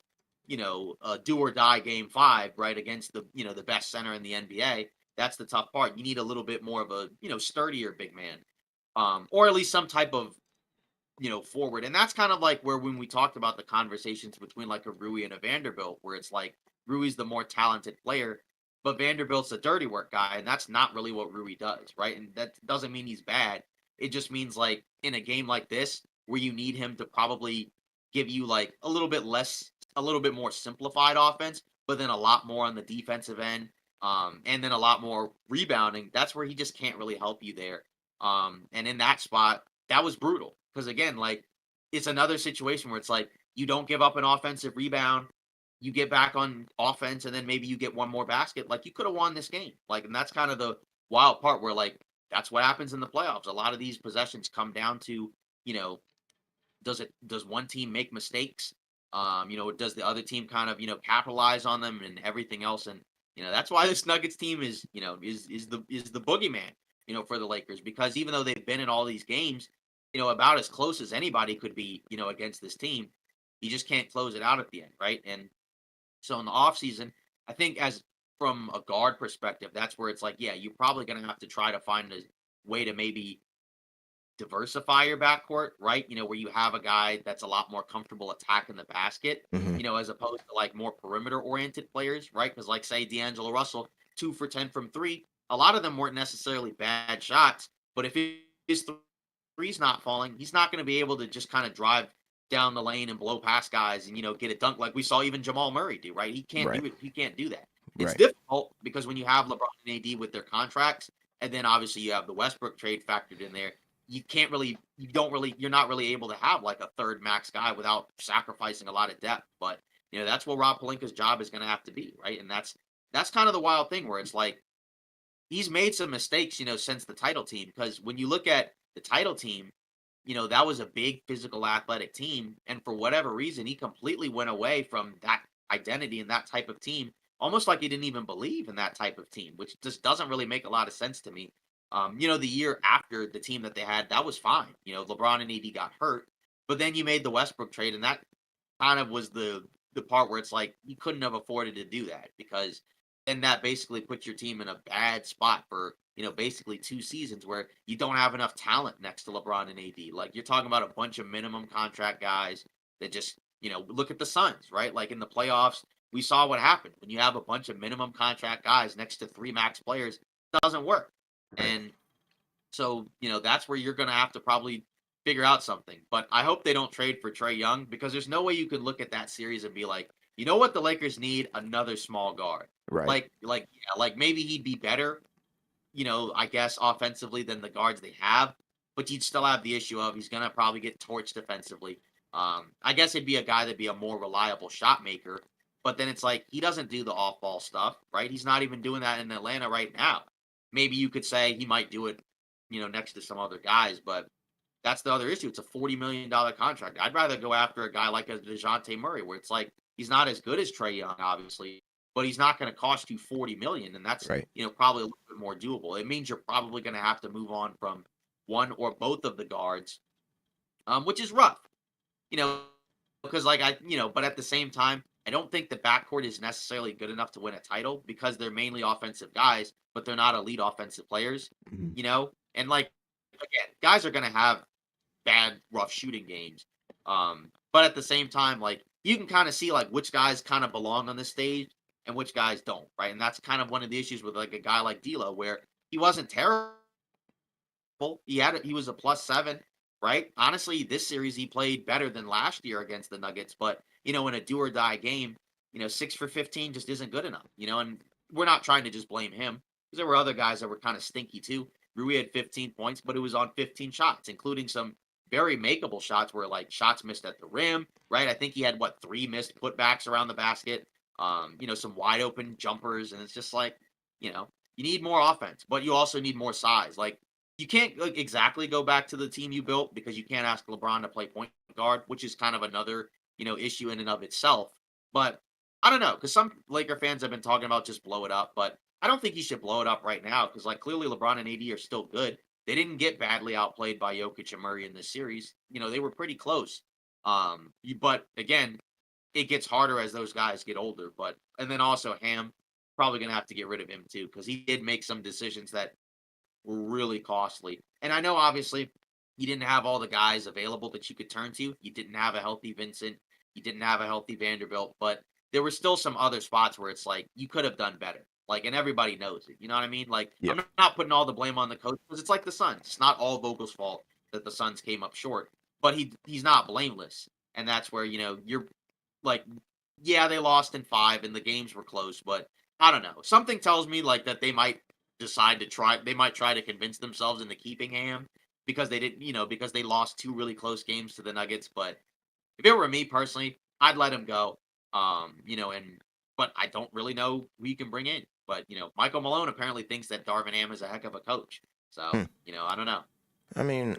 a do or die game 5, right, against the best center in the NBA. That's the tough part. You need a little bit more of a sturdier big man, or at least some type of forward. And that's kind of like where when we talked about the conversations between like a Rui and a Vanderbilt, where it's like Rui's the more talented player, but Vanderbilt's a dirty work guy, and that's not really what Rui does, right? And that doesn't mean he's bad. It just means like in a game like this, where you need him to probably give you like a little bit less, a little bit more simplified offense, but then a lot more on the defensive end, and then a lot more rebounding. That's where he just can't really help you there. And in that spot, that was brutal because again, like it's another situation where it's like you don't give up an offensive rebound, you get back on offense, and then maybe you get one more basket. Like you could have won this game. Like, and that's kind of the wild part where like that's what happens in the playoffs. A lot of these possessions come down to you know, does one team make mistakes? Does the other team kind of, capitalize on them and everything else? And that's why this Nuggets team is, is the boogeyman, for the Lakers, because even though they've been in all these games, about as close as anybody could be, against this team, you just can't close it out at the end, right? And so in the offseason, I think as from a guard perspective, that's where it's like, yeah, you're probably gonna have to try to find a way to maybe diversify your backcourt, right? Where you have a guy that's a lot more comfortable attacking the basket, Hmm. as opposed to like more perimeter oriented players, right? Because like say D'Angelo Russell, 2 for 10 from three, a lot of them weren't necessarily bad shots, but if his three's not falling, he's not going to be able to just kind of drive down the lane and blow past guys and get a dunk like we saw even Jamal Murray do, right? He can't Right. do it. He can't do that. It's Right. difficult because when you have LeBron and AD with their contracts, and then obviously you have the Westbrook trade factored in there, you're not really able to have like a third max guy without sacrificing a lot of depth. But that's what Rob Pelinka's job is going to have to be, right? And that's kind of the wild thing where it's like he's made some mistakes, since the title team. Because when you look at the title team, that was a big physical athletic team. And for whatever reason, he completely went away from that identity and that type of team, almost like he didn't even believe in that type of team, which just doesn't really make a lot of sense to me. The year after the team that they had, that was fine. LeBron and AD got hurt, but then you made the Westbrook trade, and that kind of was the part where it's like you couldn't have afforded to do that because then that basically puts your team in a bad spot for basically 2 seasons where you don't have enough talent next to LeBron and AD. Like you're talking about a bunch of minimum contract guys that just look at the Suns, right? Like in the playoffs, we saw what happened when you have a bunch of minimum contract guys next to three max players. It doesn't work, Right. and so, that's where you're going to have to probably figure out something. But I hope they don't trade for Trey Young because there's no way you could look at that series and be like, you know what, the Lakers need another small guard. Right. Like maybe he'd be better, I guess offensively than the guards they have, but you'd still have the issue of he's going to probably get torched defensively. I guess it'd be a guy that'd be a more reliable shot maker, but then it's like he doesn't do the off ball stuff, right? He's not even doing that in Atlanta right now. Maybe you could say he might do it next to some other guys. But that's the other issue. It's a $40 million contract. I'd rather go after a guy like a DeJounte Murray, where it's like he's not as good as Trey Young, obviously, but he's not going to cost you 40 million, and that's Right. probably a little bit more doable. It means you're probably going to have to move on from one or both of the guards, which is rough, you know, because but at the same time, I don't think the backcourt is necessarily good enough to win a title because they're mainly offensive guys, but they're not elite offensive players, Hmm. and like again, guys are gonna have bad, rough shooting games. But at the same time, like you can kind of see like which guys kind of belong on the stage and which guys don't, right? And that's kind of one of the issues with like a guy like D'Lo, where he wasn't terrible. He was a +7, right? Honestly, this series he played better than last year against the Nuggets, but in a do or die game, 6 for 15 just isn't good enough, and we're not trying to just blame him because there were other guys that were kind of stinky too. Rui had 15 points, but it was on 15 shots, including some very makeable shots where like shots missed at the rim, right? I think he had what 3 missed putbacks around the basket, some wide open jumpers, and it's just like, you need more offense, but you also need more size. Like you can't like, exactly go back to the team you built because you can't ask LeBron to play point guard, which is kind of another issue in and of itself. But I don't know because some Laker fans have been talking about just blow it up, but I don't think he should blow it up right now because like clearly LeBron and AD are still good. They didn't get badly outplayed by Jokic and Murray in this series. They were pretty close. But again, it gets harder as those guys get older. But and then also Ham probably gonna have to get rid of him too because he did make some decisions that were really costly. And I know obviously you didn't have all the guys available that you could turn to. You didn't have a healthy Vincent. You didn't have a healthy Vanderbilt, but there were still some other spots where it's like you could have done better. Like, and everybody knows it. You know what I mean? Like, Yeah. I'm not putting all the blame on the coach because it's like the Suns. It's not all Vogel's fault that the Suns came up short, but he's not blameless, and that's where you're like, yeah, they lost in 5 and the games were close, but I don't know. Something tells me like that they might they might try to convince themselves into keeping Ham because they didn't, because they lost 2 really close games to the Nuggets. But if it were me personally, I'd let him go. And but I don't really know who you can bring in. But Michael Malone apparently thinks that Darvin Ham is a heck of a coach. So, Hmm. I don't know. I mean,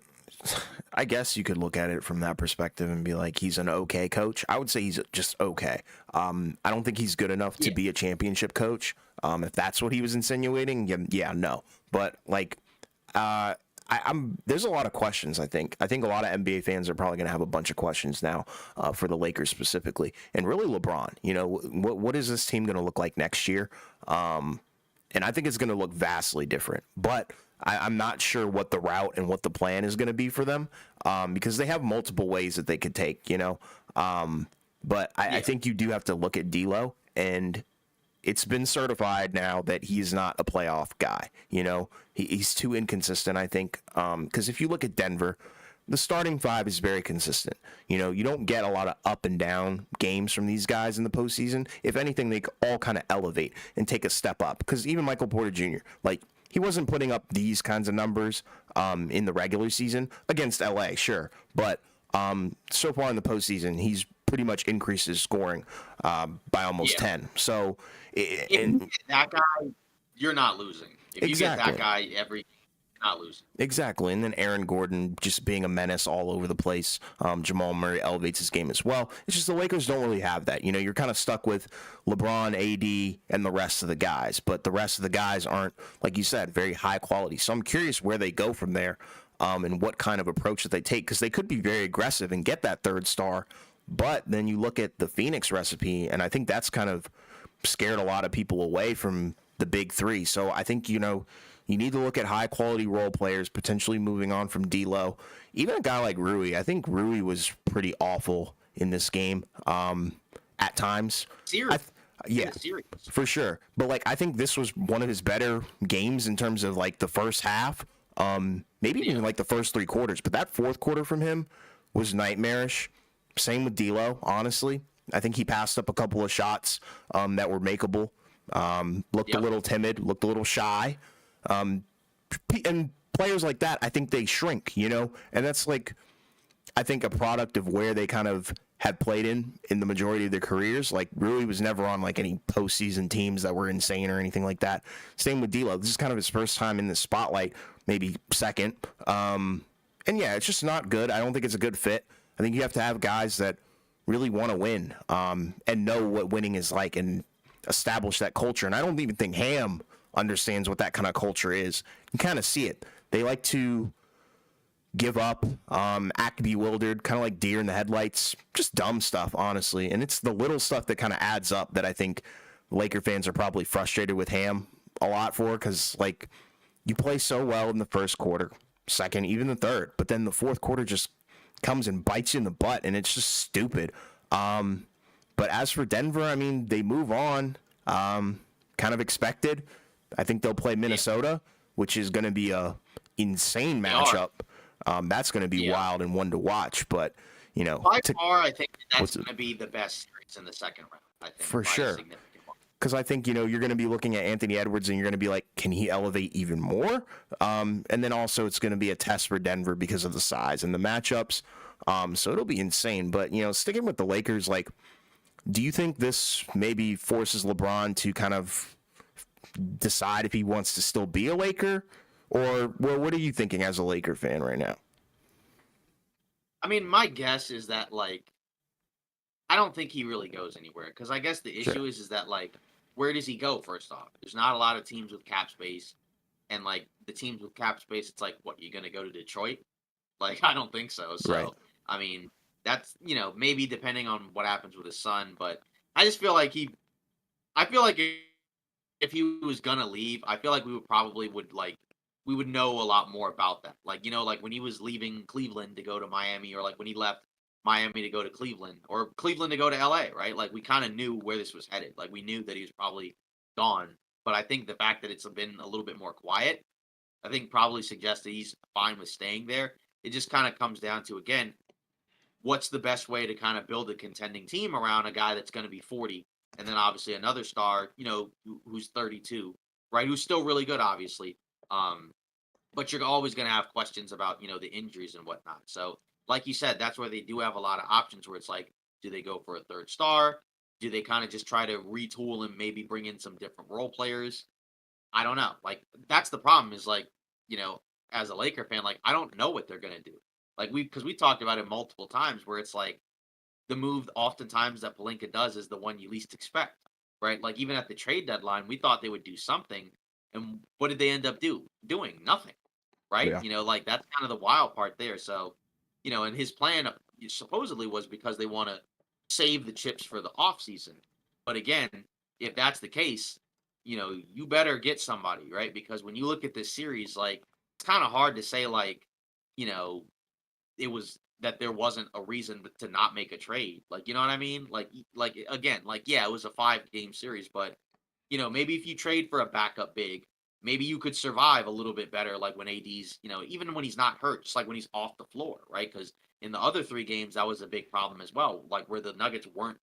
I guess you could look at it from that perspective and be like, he's an okay coach. I would say he's just okay. I don't think he's good enough to Yeah. be a championship coach. If that's what he was insinuating, yeah, no. But like, I'm there's a lot of questions. I think a lot of NBA fans are probably going to have a bunch of questions now for the Lakers specifically, and really LeBron. You know, what is this team going to look like next year? And I think it's going to look vastly different. But I'm not sure what the route and what the plan is going to be for them because they have multiple ways that they could take. But I Yeah. think you do have to look at D'Lo, and it's been certified now that he's not a playoff guy. He's too inconsistent, I think. Because if you look at Denver, the starting five is very consistent. You don't get a lot of up and down games from these guys in the postseason. If anything, they all kind of elevate and take a step up. Because even Michael Porter Jr., like, he wasn't putting up these kinds of numbers in the regular season against LA, sure. But so far in the postseason, he's pretty much increased his scoring by almost Yeah. 10. So, If you and get that guy, you're not losing. If you get that exactly. guy you're not losing. Exactly. And then Aaron Gordon just being a menace all over the place. Jamal Murray elevates his game as well. It's just the Lakers don't really have that. You're kind of stuck with LeBron, AD, and the rest of the guys. But the rest of the guys aren't, like you said, very high quality. So I'm curious where they go from there and what kind of approach that they take, because they could be very aggressive and get that third star. But then you look at the Phoenix recipe, and I think that's kind of scared a lot of people away from the big three. So I think, you need to look at high quality role players, potentially moving on from D'Lo. Even a guy like Rui, I think Rui was pretty awful in this game at times. Serious. In Yeah, the series. for sure. But like, I think this was one of his better games in terms of like the first half, maybe Yeah. even like the first three quarters. But that fourth quarter from him was nightmarish. Same with D'Lo, honestly. I think he passed up a couple of shots that were makeable. Looked a Yep. little timid, looked a little shy. And players like that, I think they shrink, and that's like, I think a product of where they kind of had played in the majority of their careers. Like, Rui was never on like any postseason teams that were insane or anything like that. Same with D'Lo. This is kind of his first time in the spotlight, maybe second. And yeah, it's just not good. I don't think it's a good fit. I think you have to have guys that really want to win and know what winning is like and establish that culture. And I don't even think Ham understands what that kind of culture is. You kind of see it. They like to give up, act bewildered, kind of like deer in the headlights, just dumb stuff, honestly. And it's the little stuff that kind of adds up that I think Laker fans are probably frustrated with Ham a lot for, because like, you play so well in the first quarter, second, even the third, but then the fourth quarter just comes and bites you in the butt, and it's just stupid. But as for Denver, I mean, they move on, kind of expected. I think they'll play Minnesota, which is going to be a insane They are. matchup. That's going to be Yeah. wild and one to watch. But By to, far, I think what's that's going to be the best series in the second round. I think for by a sure. significant margin. Because I think you're going to be looking at Anthony Edwards and you're going to be like, can he elevate even more? And then also it's going to be a test for Denver because of the size and the matchups. So it'll be insane. But sticking with the Lakers, like, do you think this maybe forces LeBron to kind of decide if he wants to still be a Laker, or well, what are you thinking as a Laker fan right now? I mean, my guess is that like I don't think he really goes anywhere because I guess the Sure. issue is that like where does he go first off? There's not a lot of teams with cap space, and like the teams with cap space, it's like what you're gonna go to Detroit? Like I don't think so. Right. So I mean that's maybe depending on what happens with his son, but I just feel like I feel like if he was gonna leave, I feel like we would probably would like we would know a lot more about that. Like, like when he was leaving Cleveland to go to Miami, or like when he left Miami to go to Cleveland, or Cleveland to go to LA, right? Like we kind of knew where this was headed. Like we knew that he was probably gone. But I think the fact that it's been a little bit more quiet, I think probably suggests that he's fine with staying there. It just kind of comes down to again, what's the best way to kind of build a contending team around a guy that's going to be 40, and then obviously another star, who's 32, right? Who's still really good, obviously. But you're always going to have questions about, the injuries and whatnot. So, like you said, that's where they do have a lot of options where it's like, do they go for a third star? Do they kind of just try to retool and maybe bring in some different role players? I don't know. Like, that's the problem is like, you know, as a Laker fan, like, I don't know what they're gonna do. Like, because we talked about it multiple times where it's like the move oftentimes that Pelinka does is the one you least expect, right? Like, even at the trade deadline, we thought they would do something, and what did they end up doing? Nothing, right? Yeah. Like, that's kind of the wild part there. So, and his plan supposedly was because they want to save the chips for the offseason. But again, if that's the case, you better get somebody, right? Because when you look at this series, like, it's kind of hard to say, like, you know, it was that there wasn't a reason to not make a trade. Like, you know what I mean? Like again, like, yeah, it was a 5-game series, but maybe if you trade for a backup big, maybe you could survive a little bit better. Like when AD's, even when he's not hurt, just like when he's off the floor, right? Because in the other 3 games, that was a big problem as well. Like where the Nuggets weren't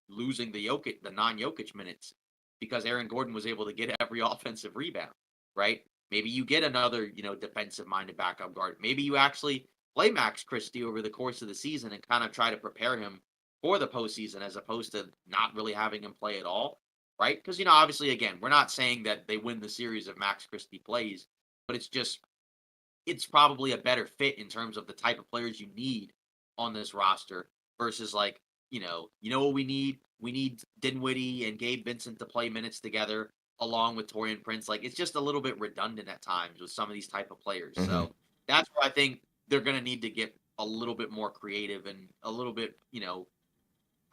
losing the non-Jokic minutes because Aaron Gordon was able to get every offensive rebound, right? Maybe you get another, defensive-minded backup guard. Maybe you actually play Max Christie over the course of the season and kind of try to prepare him for the postseason as opposed to not really having him play at all, right? Because, obviously, again, we're not saying that they win the series if Max Christie plays, but it's probably a better fit in terms of the type of players you need on this roster versus like, what we need? We need Dinwiddie and Gabe Vincent to play minutes together along with Torian Prince. Like it's just a little bit redundant at times with some of these type of players. Hmm. So that's where I think they're going to need to get a little bit more creative and a little bit,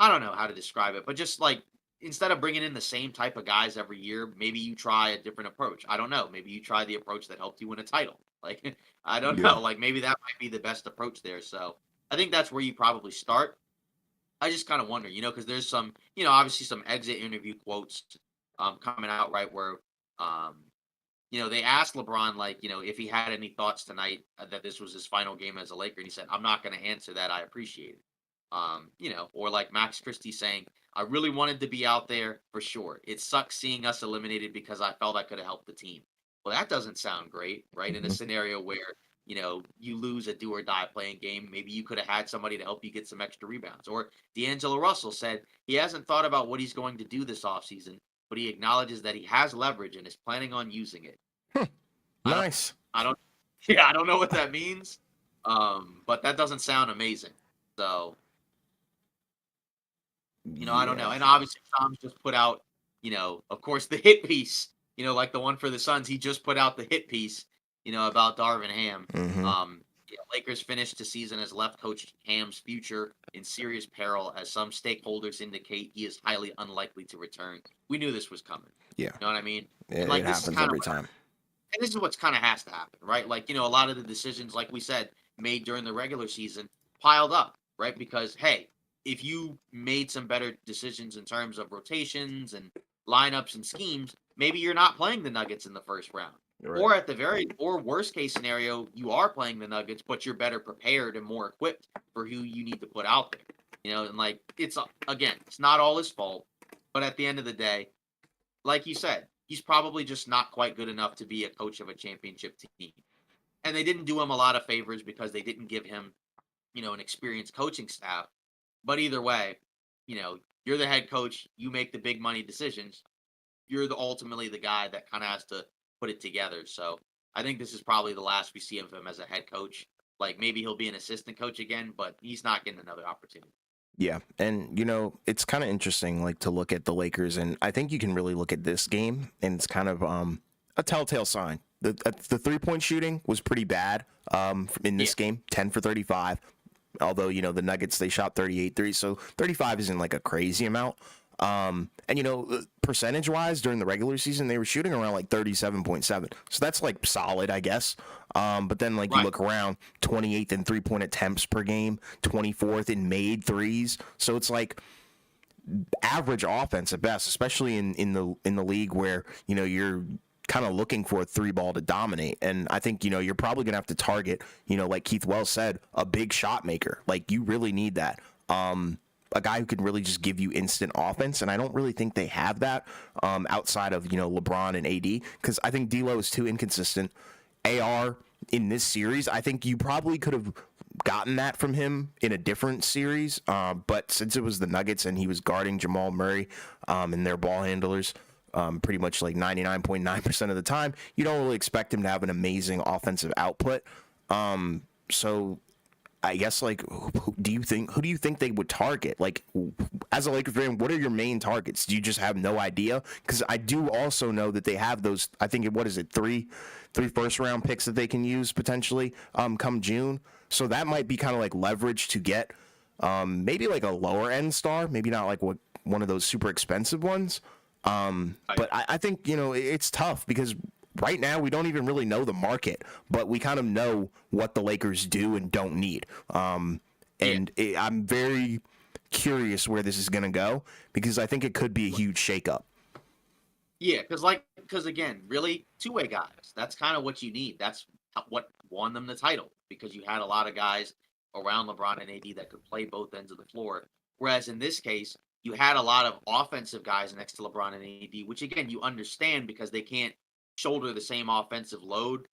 I don't know how to describe it, but just like instead of bringing in the same type of guys every year, maybe you try a different approach. I don't know. Maybe you try the approach that helped you win a title. Like I don't Yeah. know. Like maybe that might be the best approach there. So I think that's where you probably start. I just kind of wonder, because there's some, obviously some exit interview quotes coming out right where um they asked LeBron, like, if he had any thoughts tonight that this was his final game as a Laker, and he said, "I'm not going to answer that. I appreciate it." Or like Max Christie saying, "I really wanted to be out there for sure. It sucks seeing us eliminated because I felt I could have helped the team." Well, that doesn't sound great, right? In a Hmm. scenario where you lose a do or die playing game, maybe you could have had somebody to help you get some extra rebounds. Or D'Angelo Russell said he hasn't thought about what he's going to do this offseason, but he acknowledges that he has leverage and is planning on using it. I don't Nice. I don't yeah, I don't know what that means. But that doesn't sound amazing. So, I don't know. Yeah. And obviously Tom's just put out, of course the hit piece, like the one for the Suns, he just put out the hit piece, about Darvin Ham. Hmm. Lakers finished the season as left coach Ham's future in serious peril as some stakeholders indicate he is highly unlikely to return. We knew this was coming. Yeah. You know what I mean? And It like this is happens kind of every time. And this is what's kind of has to happen, right? Like, a lot of the decisions, like we said, made during the regular season piled up, right? Because, hey, if you made some better decisions in terms of rotations and lineups and schemes, maybe you're not playing the Nuggets in the first round. Right. Or or worst case scenario, you are playing the Nuggets, but you're better prepared and more equipped for who you need to put out there. And like, again, it's not all his fault, but at the end of the day, like you said, he's probably just not quite good enough to be a coach of a championship team. And they didn't do him a lot of favors because they didn't give him, an experienced coaching staff. But either way, you're the head coach, you make the big money decisions. You're ultimately the guy that kind of has to put it together. So I think this is probably the last we see of him as a head coach. Like maybe he'll be an assistant coach again, but he's not getting another opportunity. Yeah, and it's kind of interesting, like to look at the Lakers, and I think you can really look at this game, and it's kind of a telltale sign. The 3-point shooting was pretty bad in Yeah. this game, 10 for 35. Although the Nuggets, they shot 38 threes, so 35 isn't like a crazy amount. And percentage wise during the regular season, they were shooting around like 37.7. So that's like solid, I guess. But then like you Right. look around, 28th in 3-point attempts per game, 24th in made threes. So it's like average offense at best, especially in the league where you're kind of looking for a 3 ball to dominate. And I think you're probably gonna have to target, like Keith Wells said, a big shot maker. Like you really need that. A guy who can really just give you instant offense, and I don't really think they have that outside of LeBron and AD, because I think D'Lo is too inconsistent. AR in this series, I think you probably could have gotten that from him in a different series, but since it was the Nuggets and he was guarding Jamal Murray and their ball handlers, pretty much like 99.9% of the time. You don't really expect him to have an amazing offensive output. So I guess like who do you think they would target? Like as a Lakers fan, what are your main targets? Do you just have no idea? Because I do also know that they have those. I think what is it, three first round picks that they can use potentially come June. So that might be kind of like leverage to get maybe like a lower end star, maybe not like what one of those super expensive ones. But I think it's tough because right now we don't even really know the market, but we kind of know what the Lakers do and don't need. Yeah. I'm very curious where this is going to go because I think it could be a huge shakeup. Yeah, because again, really two-way guys. That's kind of what you need. That's what won them the title because you had a lot of guys around LeBron and AD that could play both ends of the floor. Whereas in this case, you had a lot of offensive guys next to LeBron and AD, which again you understand because they can't shoulder the same offensive load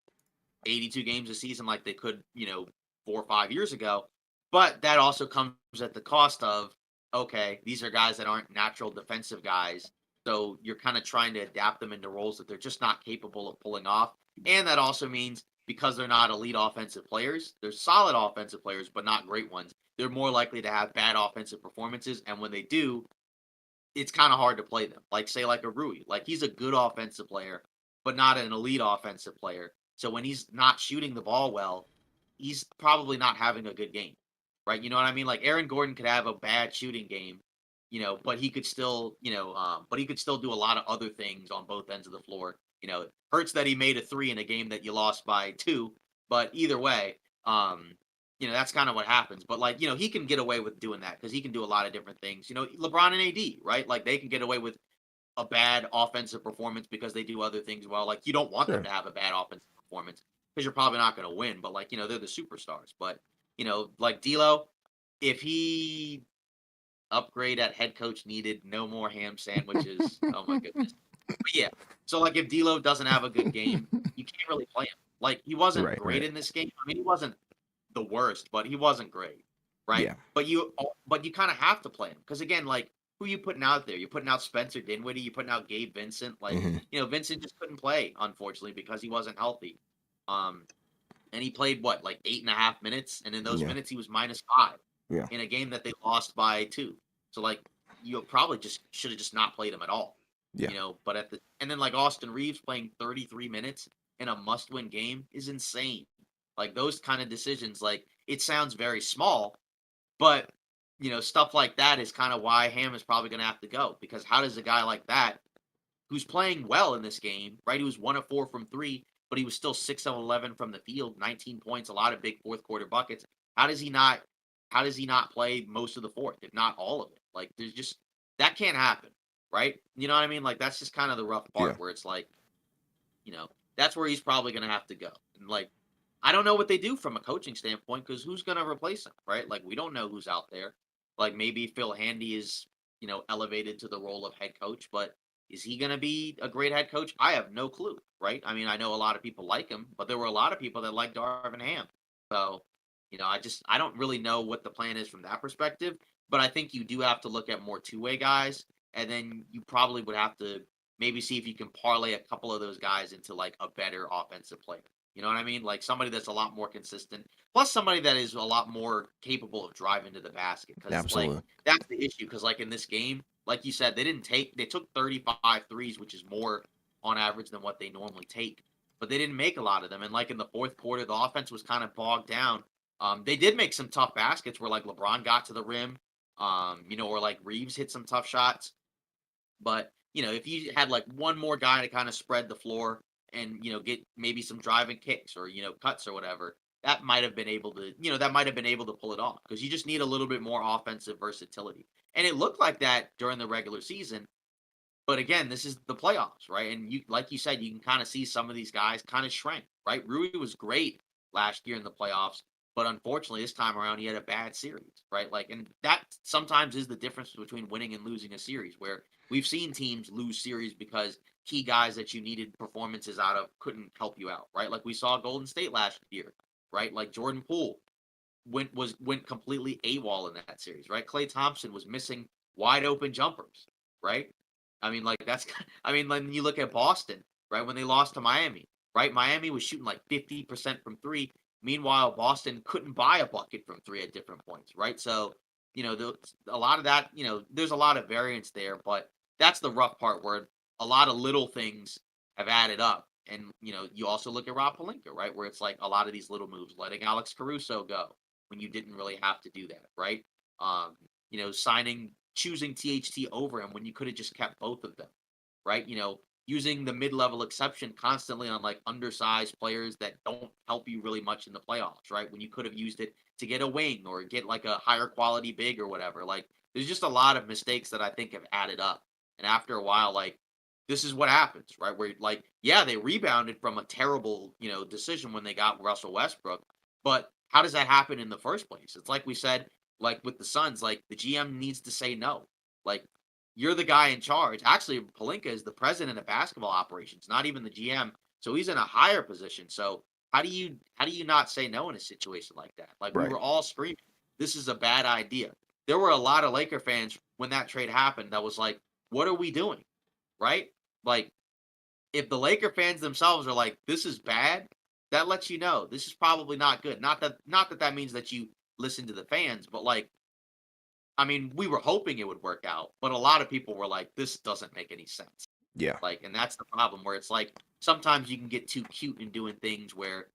82 games a season like they could, 4 or 5 years ago. But that also comes at the cost of, okay, these are guys that aren't natural defensive guys. So you're kind of trying to adapt them into roles that they're just not capable of pulling off. And that also means because they're not elite offensive players, they're solid offensive players, but not great ones. They're more likely to have bad offensive performances. And when they do, it's kind of hard to play them. Like say like a Rui, like he's a good offensive player, but not an elite offensive player. So when he's not shooting the ball well, he's probably not having a good game, right? You know what I mean? Like Aaron Gordon could have a bad shooting game, but he could still, but he could still do a lot of other things on both ends of the floor. It hurts that he made a three in a game that you lost by two, but either way, that's kind of what happens. But like, he can get away with doing that because he can do a lot of different things. LeBron and AD, right? Like they can get away with a bad offensive performance because they do other things well. Like you don't want them Sure. to have a bad offensive performance because you're probably not going to win. But like, they're the superstars. But like D'Lo, if he upgrade at head coach needed, no more ham sandwiches. Oh my goodness. But yeah, so like if D'Lo doesn't have a good game, you can't really play him. Like he wasn't Right. great Right. in this game. I mean, he wasn't the worst, but he wasn't great, right? Yeah. But you kind of have to play him because again, like who you putting out there? You're putting out Spencer Dinwiddie. You're putting out Gabe Vincent. Like Hmm. Vincent just couldn't play unfortunately because he wasn't healthy. Um, and he played what like 8.5 minutes, and in those Yeah. minutes he was -5 Yeah. in a game that they lost by 2. So like you probably just should have just not played him at all. Yeah. But and then like Austin Reeves playing 33 minutes in a must-win game is insane. Like those kind of decisions, like it sounds very small, but stuff like that is kind of why Ham is probably going to have to go because how does a guy like that who's playing well in this game, right? He was 1 of 4 from three, but he was still 6 of 11 from the field, 19 points, a lot of big fourth quarter buckets. How does he not? How does he not play most of the fourth, if not all of it? Like, there's just that can't happen, right? You know what I mean? Like, that's just kind of the rough Yeah. part where it's like, you know, that's where he's probably going to have to go. And like, I don't know what they do from a coaching standpoint because who's going to replace him, right? Like, we don't know who's out there. Like, maybe Phil Handy is, elevated to the role of head coach, but is he going to be a great head coach? I have no clue, right? I mean, I know a lot of people like him, but there were a lot of people that like Darvin Ham. So, I don't really know what the plan is from that perspective, but I think you do have to look at more two-way guys, and then you probably would have to maybe see if you can parlay a couple of those guys into like a better offensive player. You know what I mean? Like somebody that's a lot more consistent, plus somebody that is a lot more capable of driving to the basket. Because like Absolutely. that's the issue. Because like in this game, like you said, they took 35 threes, which is more on average than what they normally take, but they didn't make a lot of them. And like in the fourth quarter, the offense was kind of bogged down. They did make some tough baskets where like LeBron got to the rim, or like Reeves hit some tough shots. But, if you had like one more guy to kind of spread the floor and, get maybe some driving kicks or, cuts or whatever, that might have been able to pull it off because you just need a little bit more offensive versatility. And it looked like that during the regular season. But again, this is the playoffs, right? And like you said, you can kind of see some of these guys kind of shrank, right? Rui was great last year in the playoffs, but unfortunately, this time around, he had a bad series, right? Like, and that sometimes is the difference between winning and losing a series, where we've seen teams lose series because key guys that you needed performances out of couldn't help you out, right? Like we saw Golden State last year, right? Like Jordan Poole went completely AWOL in that series, right? Klay Thompson was missing wide open jumpers, right? I mean, like that's I mean, when you look at Boston, right, when they lost to Miami, right? Miami was shooting like 50% from three. Meanwhile, Boston couldn't buy a bucket from three at different points, right? So, a lot of that, there's a lot of variance there, but that's the rough part where a lot of little things have added up. And, you also look at Rob Pelinka, right? Where it's like a lot of these little moves, letting Alex Caruso go when you didn't really have to do that, right? Choosing THT over him when you could have just kept both of them, right? Using the mid-level exception constantly on like undersized players that don't help you really much in the playoffs, right? When you could have used it to get a wing or get like a higher quality big or whatever. Like there's just a lot of mistakes that I think have added up. And after a while, like this is what happens, right? Where like, yeah, they rebounded from a terrible, decision when they got Russell Westbrook, but how does that happen in the first place? It's like we said, like with the Suns, like the GM needs to say no. Like you're the guy in charge. Actually, Palinka is the president of basketball operations, not even the GM. So he's in a higher position. So how do you not say no in a situation like that? Like we Right. were all screaming, this is a bad idea. There were a lot of Laker fans when that trade happened that was like, what are we doing? Right? Like if the Laker fans themselves are like, this is bad, that lets you know this is probably not good. Not that means that you listen to the fans, but like I mean, we were hoping it would work out, but a lot of people were like, this doesn't make any sense. Yeah. Like, and that's the problem where it's like sometimes you can get too cute in doing things where,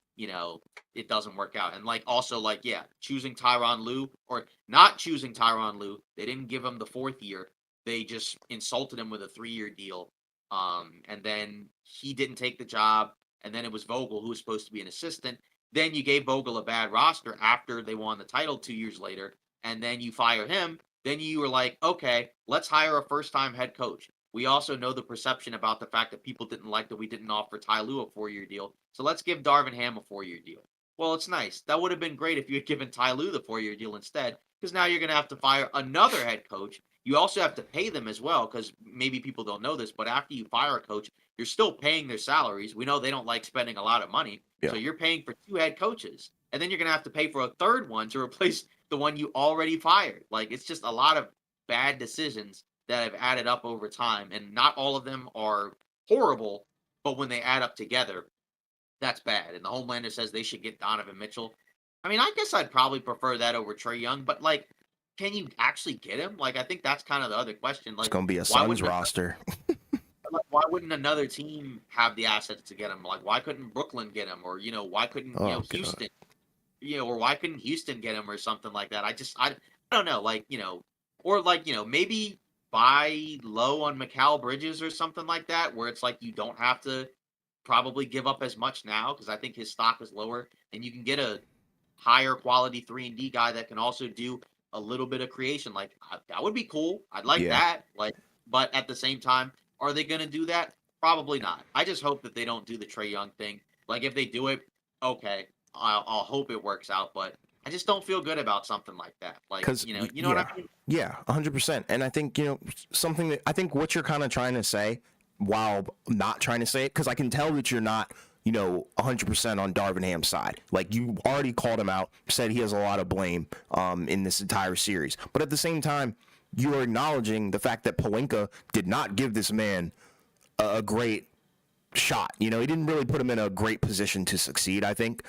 it doesn't work out. And like also like, yeah, choosing Tyron Lue or not choosing Tyron Lue, they didn't give him the fourth year. They just insulted him with a 3-year deal. And then he didn't take the job. And then it was Vogel who was supposed to be an assistant. Then you gave Vogel a bad roster after they won the title 2 years later. And then you fire him. Then you were like, okay, let's hire a first time head coach. We also know the perception about the fact that people didn't like that we didn't offer Ty Lue a 4-year deal. So let's give Darvin Ham a 4-year deal. Well, it's nice. That would have been great if you had given Ty Lue the 4-year deal instead, because now you're going to have to fire another head coach. You also have to pay them as well, because maybe people don't know this, but after you fire a coach, you're still paying their salaries. We know they don't like spending a lot of money. Yeah. So you're paying for 2 head coaches. And then you're going to have to pay for a third one to replace the one you already fired. Like, it's just a lot of bad decisions that have added up over time, and not all of them are horrible, but when they add up together, that's bad. And the Homelander says they should get Donovan Mitchell. I mean, I guess I'd probably prefer that over Trey Young, but like, can you actually get him? Like, I think that's kind of the other question. It's Like, going to be a why Suns wouldn't roster. why wouldn't another team have the assets to get him? Like, why couldn't Brooklyn get him, or why couldn't Oh, God. Houston, or why couldn't Houston get him or something like that? I don't know, like or like maybe buy low on Mikal Bridges or something like that, where it's like you don't have to probably give up as much now because I think his stock is lower, and you can get a higher quality 3-and-D guy that can also do a little bit of creation. Like that would be cool. I'd like Yeah. that. Like, but at the same time, are they going to do that? Probably not. I just hope that they don't do the Trey Young thing. Like if they do it, okay, I'll hope it works out. But I just don't feel good about something like that. Like Because, you know what yeah. I mean? Yeah, 100%. And I think, something that I think what you're kind of trying to say while not trying to say it, because I can tell that you're not, 100% on Darvin Ham's side. Like, you already called him out, said he has a lot of blame in this entire series. But at the same time, you are acknowledging the fact that Pelinka did not give this man a great shot. He didn't really put him in a great position to succeed, I think,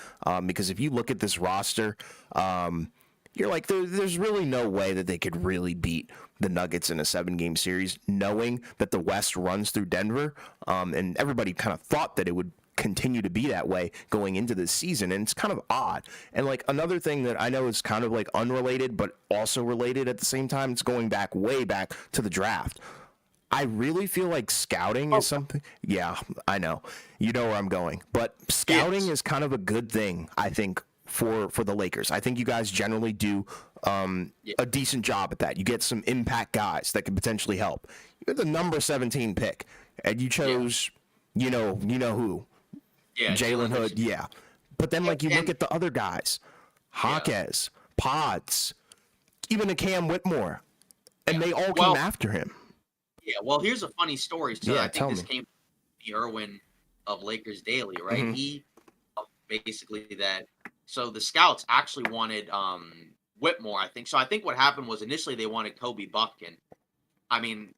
because if you look at this roster, you're like, there's really no way that they could really beat the Nuggets in a 7-game series, knowing that the West runs through Denver, and everybody kind of thought that it would continue to be that way going into this season, and it's kind of odd. And like another thing that I know is kind of like unrelated but also related at the same time, it's going back way back to the draft. I really feel like scouting is something. Yeah, I know. You know where I'm going. But scouting is kind of a good thing, I think, for the Lakers. I think you guys generally do a decent job at that. You get some impact guys that could potentially help. You're the number 17 pick, and you chose, you know who. Yeah, Jalen Hood, yeah. But then, like, you look at the other guys. Jaquez, Pods, even a Cam Whitmore, and they all came after him. Yeah, well, here's a funny story. So Yeah, I think this me. came from the Irwin of Lakers Daily, right? Mhm. He basically that. So the scouts actually wanted Whitmore, I think. So I think what happened was initially they wanted Kobe Buck, and I mean,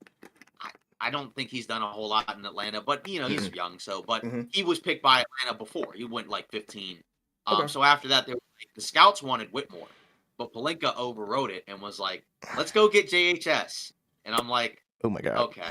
I don't think he's done a whole lot in Atlanta, but he's Mm-mm. young, so but Hmm. he was picked by Atlanta before. He went like 15. Okay. So after that, the scouts wanted Whitmore, but Palinka overrode it and was like, "Let's go get JHS." And I'm like, Oh my God. "Okay."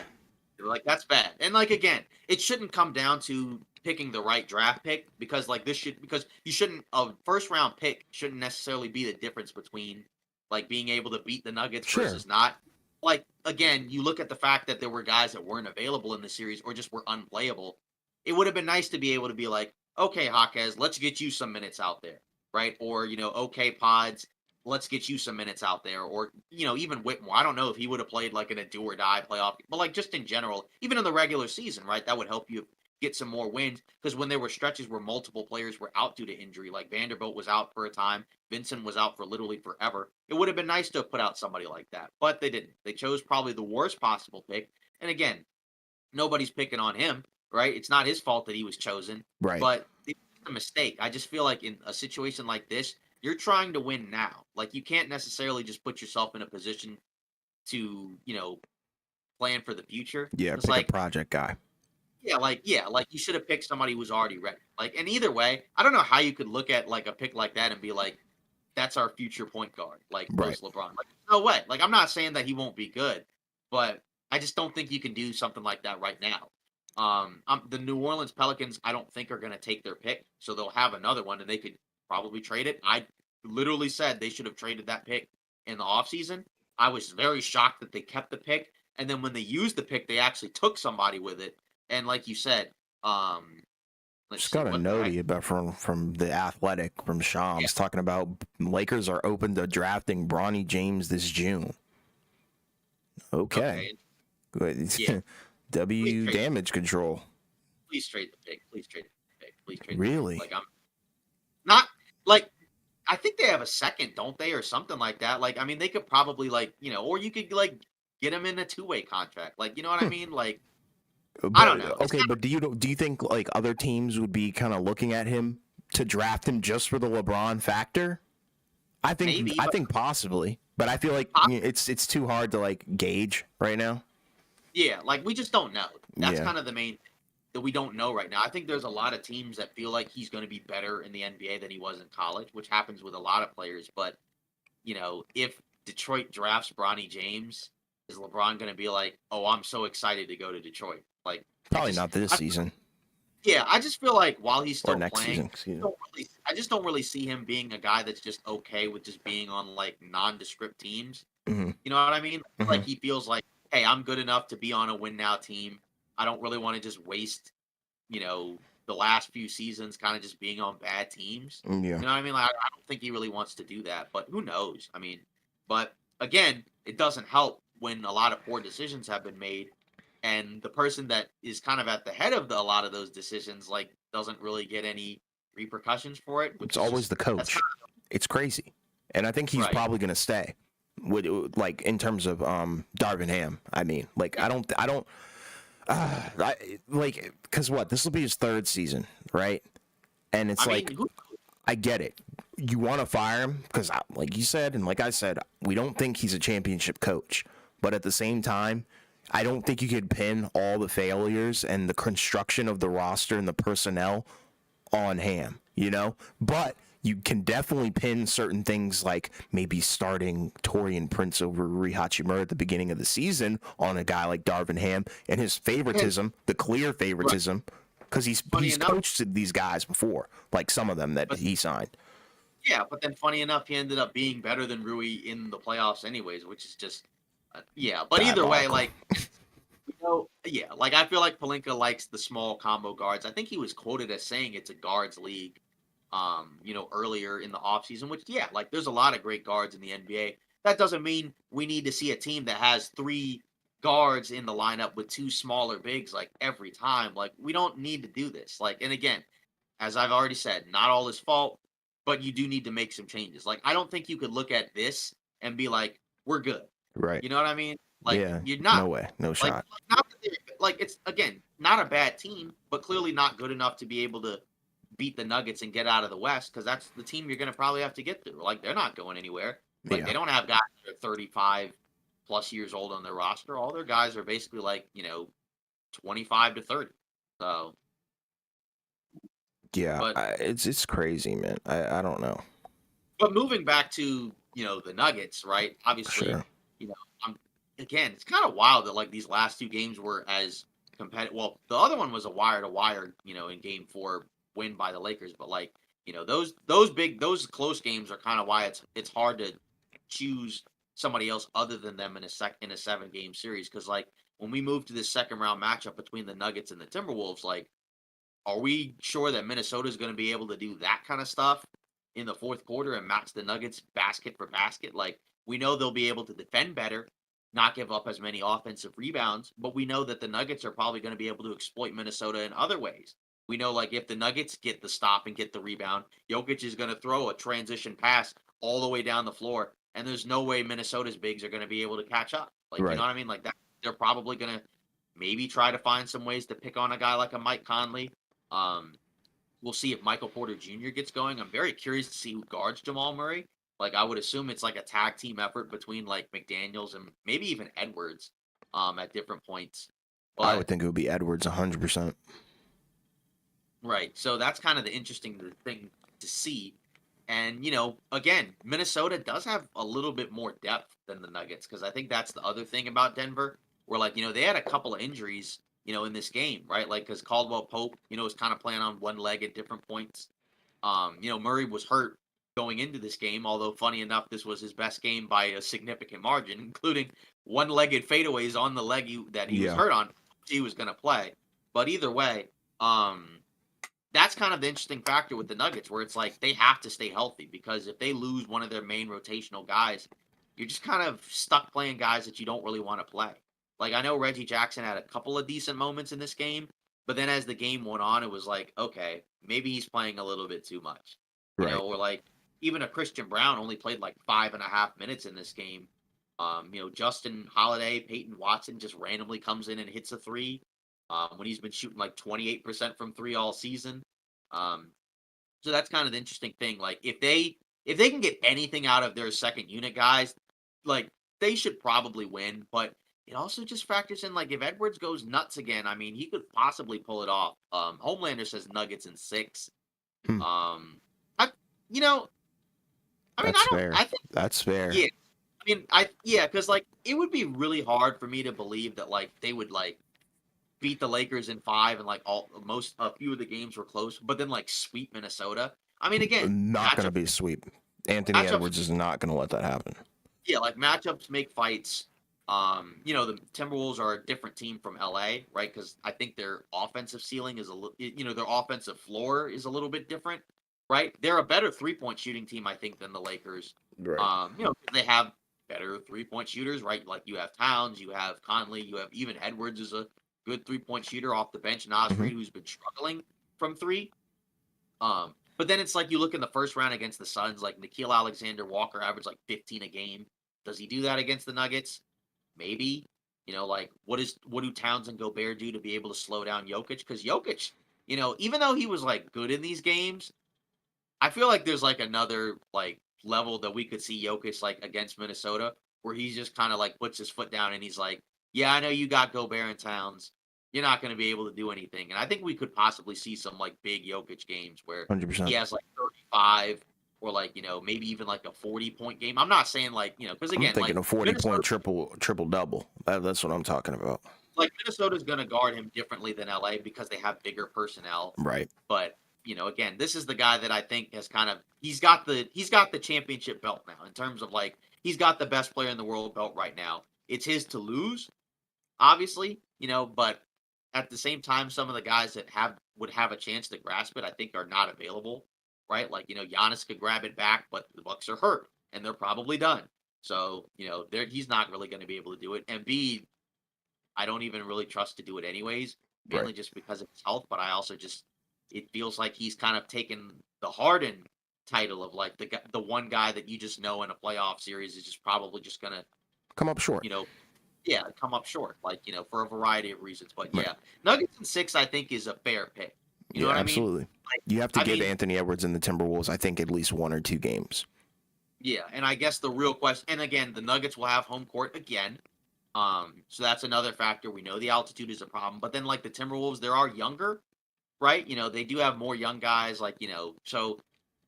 They're like, "That's bad." And like again, it shouldn't come down to picking the right draft pick because because you shouldn't a first round pick shouldn't necessarily be the difference between like being able to beat the Nuggets Sure. versus not. Like again, you look at the fact that there were guys that weren't available in the series or just were unplayable. It would have been nice to be able to be like, okay, Jaquez, let's get you some minutes out there, right? Or okay, Pods, let's get you some minutes out there. Or even Whitmore. I don't know if he would have played like in a do or die playoff, but like just in general, even in the regular season, right? That would help you get some more wins because when there were stretches where multiple players were out due to injury, like Vanderbilt was out for a time, Vincent was out for literally forever. It would have been nice to have put out somebody like that, but they didn't. They chose probably the worst possible pick. And again, nobody's picking on him, right? It's not his fault that he was chosen, Right. but it's a mistake. I just feel like in a situation like this, you're trying to win now. Like you can't necessarily just put yourself in a position to, plan for the future. Yeah. It's Pick a like, project guy. yeah, like you should have picked somebody who was already ready. Like, and either way, I don't know how you could look at like a pick like that and be like, that's our future point guard, like Right. post LeBron. Like, no way. Like, I'm not saying that he won't be good, but I just don't think you can do something like that right now. The New Orleans Pelicans, I don't think are going to take their pick, so they'll have another one, and they could probably trade it. I literally said they should have traded that pick in the offseason. I was very shocked that they kept the pick, and then when they used the pick, they actually took somebody with it. And like you said, um, let's Just see, got a what the note heck? about from the Athletic from Yeah, Shams talking about Lakers are open to drafting Bronny James this June. Okay. okay, Good. yeah. Please W trade damage control. Please trade the pick. Please trade the pick. Please trade the pick. Really? Like I'm not like I think they have a second, don't they, or something like that. Like I mean, they could probably like or you could like get him in a two-way contract. Like you know what I Hmm. mean? Like I don't know. But okay, but do you think like other teams would be kind of looking at him to draft him just for the LeBron factor? Maybe, I but think possibly, but I feel like it's too hard to like gauge right now. yeah, like we just don't know. That's Yeah. kind of the main thing that we don't know right now. I think there's a lot of teams that feel like he's going to be better in the NBA than he was in college, which happens with a lot of players. But if Detroit drafts Bronny James, is LeBron going to be like, "Oh, I'm so excited to go to Detroit"? Like, Probably not this I, season yeah, I just feel like while he's or still next playing, season. Excuse me. I just don't really see him being a guy that's just okay with just being on like nondescript teams. Hmm. You know what I mean? Hmm. Like he feels like, hey, I'm good enough to be on a win now team. I don't really want to just waste, you know, the last few seasons kind of just being on bad teams. Yeah. You know what I mean? Like I don't think he really wants to do that, but who knows? I mean, but again, it doesn't help when a lot of poor decisions have been made and the person that is kind of at the head of a lot of those decisions like doesn't really get any repercussions for it, which It's is always just the that's coach. kind It's crazy, and I think of he's right. probably gonna stay. With like in terms of Darvin Ham, I mean, like Yeah. I don't like because what this will be his third season, right? And it's I mean, like I get it. You want to fire him because, like you said, and like I said, we don't think he's a championship coach. But at the same time, I don't think you could pin all the failures and the construction of the roster and the personnel on Ham, you know? But you can definitely pin certain things like maybe starting Torian Prince over Rui Hachimura at the beginning of the season on a guy like Darvin Ham and his and favoritism, the clear right, favoritism, because funny he's enough, coached these guys before, like some of them that but he signed. yeah, but then funny enough, he ended up being better than Rui in the playoffs, anyways, which is just yeah. But either way, Diabolical. like yeah, like I feel like Palinka likes the small combo guards. I think he was quoted as saying it's a guards league. Earlier in the offseason, which yeah, like there's a lot of great guards in the NBA. That doesn't mean we need to see a team that has three guards in the lineup with two smaller bigs like every time. Like we don't need to do this. Like, and again, as I've already said, not all his fault, but you do need to make some changes. Like, I don't think you could look at this and be like, we're good. Right. You know what I mean? Like, Yeah. you're not. No way. No Like, shot. not that like it's again not a bad team, but clearly not good enough to be able to beat the Nuggets and get out of the West because that's the team you're going to probably have to get through. Like, they're not going anywhere. Like, Yeah. they don't have guys that are 35, plus years old on their roster. All their guys are basically like, 25 to 30. So, Yeah, but it's crazy, man. I don't know. but moving back to, the Nuggets, right? Obviously, Sure. you know, I'm again, it's kind of wild that like these last two games were as competitive. Well, the other one was a wire to wire, in game 4 win by the Lakers, but like, those close games are kind of why it's hard to choose somebody else other than them in a 7-game series cuz like when we move to this second round matchup between the Nuggets and the Timberwolves, like are we sure that Minnesota is going to be able to do that kind of stuff in the fourth quarter and match the Nuggets basket for basket? Like, we know they'll be able to defend better, not give up as many offensive rebounds, but we know that the Nuggets are probably going to be able to exploit Minnesota in other ways. We know, like, if the Nuggets get the stop and get the rebound, Jokic is going to throw a transition pass all the way down the floor, and there's no way Minnesota's bigs are going to be able to catch up. Like, you know Right. what I mean? Like that, they're probably going to maybe try to find some ways to pick on a guy like a Mike Conley. um, we'll see if Michael Porter Jr. gets going. I'm very curious to see who guards Jamal Murray. Like I would assume it's like a tag team effort between like McDaniels and maybe even Edwards at different points. I would But think it would be Edwards 100%. right, so that's kind of the interesting thing to see. And again, Minnesota does have a little bit more depth than the Nuggets because I think that's the other thing about Denver, where like they had a couple of injuries, in this game, right? Like because Caldwell Pope, was kind of playing on one leg at different points. Murray was hurt going into this game, although funny enough, this was his best game by a significant margin, including one-legged fadeaways on the leg that he was Yeah. hurt on. He was going to play, but either way, that's kind of the interesting factor with the Nuggets, where it's like they have to stay healthy because if they lose one of their main rotational guys, you're just kind of stuck playing guys that you don't really want to play. Like I know Reggie Jackson had a couple of decent moments in this game, but then as the game went on, it was like, okay, maybe he's playing a little bit too much, Right. or like even a Christian Brown only played like 5.5 minutes in this game. Justin Holiday, Peyton Watson just randomly comes in and hits a three when he's been shooting like 28% from three all season. Um, so that's kind of the interesting thing. Like if they can get anything out of their second unit guys, like they should probably win. But it also just factors in like if Edwards goes nuts again, I mean he could possibly pull it off. Homelander says Nuggets in 6. Hmm. I you know I mean That's I don't fair. I think That's fair. yeah I mean I yeah because like it would be really hard for me to believe that like they would like beat the Lakers in 5 and like a few of the games were close, but then like sweep Minnesota. I mean, again, Not going to matchup be a sweep. Anthony matchups, Edwards is not going to let that happen. yeah, like matchups make fights. The Timberwolves are a different team from LA, right? Because I think their offensive ceiling is a little, their offensive floor is a little bit different, right? They're a better 3-point shooting team, I think, than the Lakers. Right. 'Cause they have better 3-point shooters, right? Like you have Towns, you have Conley, you have even Edwards is a good 3-point shooter off the bench, Nas Hmm. Reed, who's been struggling from three. But then it's like you look in the first round against the Suns, like Nikhil Alexander Walker averaged like 15 a game. Does he do that against the Nuggets? Maybe. Like what do Towns and Gobert do to be able to slow down Jokic? Because Jokic, even though he was like good in these games, I feel like there's like another like level that we could see Jokic like against Minnesota, where he's just kind of like puts his foot down and he's like, "Yeah, I know you got Gobert and Towns. You're not going to be able to do anything." And I think we could possibly see some like big Jokic games where he 100%. has like 35 or like maybe even like a 40-point game. I'm not saying like because I'm again thinking like a 40-point triple double. That's what I'm talking about. Minnesota's going to guard him differently than LA because they have bigger personnel. Right. But again, this is the guy that I think has kind of he's got the championship belt now in terms of like he's got the best player in the world belt right now. It's his to lose, obviously, but at the same time, some of the guys that would have a chance to grasp it, I think, are not available, right? Like Giannis could grab it back, but the Bucks are hurt and they're probably done. So he's not really going to be able to do it. And B, I don't even really trust to do it anyways, Right. mainly just because of his health. But I also just it feels like he's kind of taken the Harden title of like the one guy that you just know in a playoff series is just probably just gonna Come up short. yeah come up short like for a variety of reasons. But Right. yeah, Nuggets in 6 I think is a fair pick. You know Yeah, what I mean? absolutely. Like, You have to I give mean, Anthony Edwards and the Timberwolves, I think, at least 1 or 2 games. Yeah, and I guess the real question, and again, the Nuggets will have home court again. So that's another factor. We know the altitude is a problem, but then like the Timberwolves, they are younger, right? They do have more young guys, like, so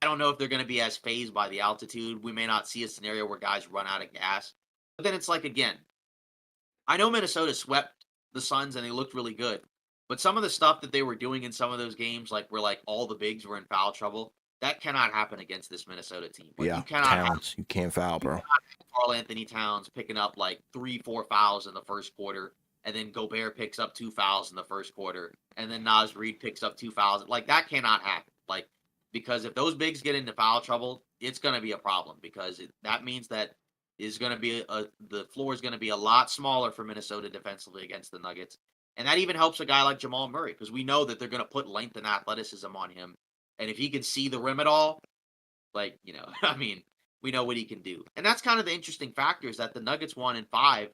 I don't know if they're going to be as phased by the altitude. We may not see a scenario where guys run out of gas. But then it's like, again, I know Minnesota swept the Suns and they looked really good, but some of the stuff that they were doing in some of those games, like where like all the bigs were in foul trouble, that cannot happen against this Minnesota team. Like Yeah, you cannot have Towns, you can't foul, bro. Karl Anthony Towns picking up like 3, 4 fouls in the first quarter, and then Gobert picks up 2 fouls in the first quarter, and then Naz Reid picks up 2 fouls. Like that cannot happen. Like because if those bigs get into foul trouble, it's going to be a problem because that means that is going to be the floor is going to be a lot smaller for Minnesota defensively against the Nuggets, and that even helps a guy like Jamal Murray because we know that they're going to put length and athleticism on him, and if he can see the rim at all, like I mean, we know what he can do. And that's kind of the interesting factor is that the Nuggets won in 5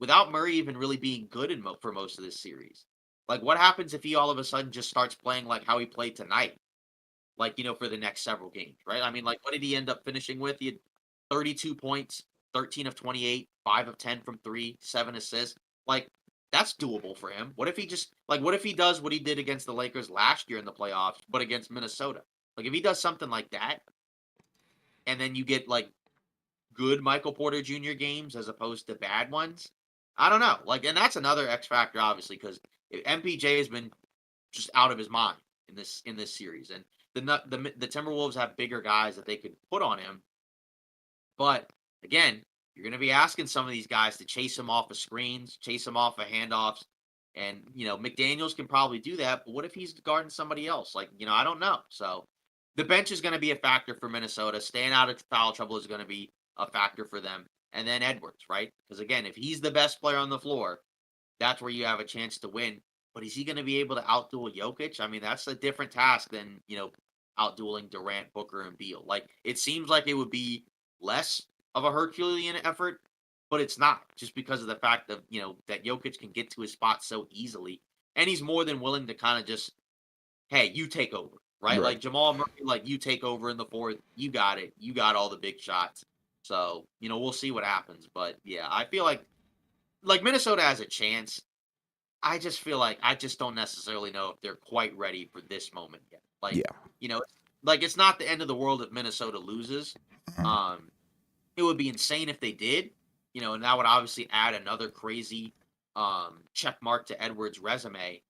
without Murray even really being good for most of this series. Like, what happens if he all of a sudden just starts playing like how he played tonight? Like, for the next several games, right? I mean, like, what did he end up finishing with? He had 32 points, 13 of 28, 5 of 10 from 3, 7 assists. Like, that's doable for him. What if he just, like, what if he does what he did against the Lakers last year in the playoffs, but against Minnesota? Like, if he does something like that, and then you get like good Michael Porter Jr. games as opposed to bad ones. I don't know. Like, and that's another X factor, obviously, because MPJ has been just out of his mind in this series, and the Timberwolves have bigger guys that they could put on him. But again, you're going to be asking some of these guys to chase him off of screens, chase him off of handoffs, and McDaniels can probably do that. But what if he's guarding somebody else? Like, I don't know. So the bench is going to be a factor for Minnesota. Staying out of foul trouble is going to be a factor for them. And then Edwards, right? Because again, if he's the best player on the floor, that's where you have a chance to win. But is he going to be able to outduel Jokic? I mean, that's a different task than, outdueling Durant, Booker, and Beal. Like, it seems like it would be less of a Herculean effort, but it's not just because of the fact of, that Jokic can get to his spot so easily. And he's more than willing to kind of just, hey, you take over, right? Right. Like Jamal Murray, like you take over in the fourth. You got it. You got all the big shots. So, we'll see what happens. But yeah, I feel like Minnesota has a chance. I just feel like I just don't necessarily know if they're quite ready for this moment yet. Like, Yeah. you know, like it's not the end of the world if Minnesota loses. Mhm. It would be insane if they did, and that would obviously add another crazy check mark to Edwards' resume.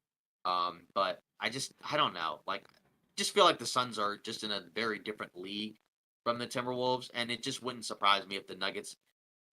But I don't know. Like, just feel like the Suns are just in a very different league from the Timberwolves, and it just wouldn't surprise me if the Nuggets,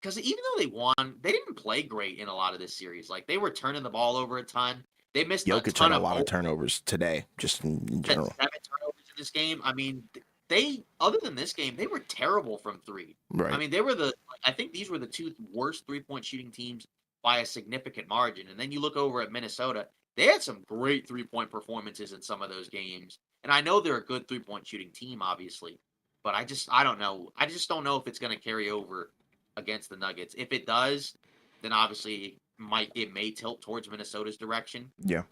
because even though they won, they didn't play great in a lot of this series. Like they were turning the ball over a ton. They missed a Jokic had ton a of lot of turnovers today, just in had general. 7 turnovers in this game. I mean, they other than this game, they were terrible from three. I Right. mean, I think these were the two worst 3-point shooting teams by a significant margin. And then you look over at Minnesota, they had some great 3-point performances in some of those games. And I know they're a good 3-point shooting team, obviously, but I don't know. I just don't know if it's going to carry over against the Nuggets. If it does, then obviously it may tilt towards Minnesota's direction. Yeah.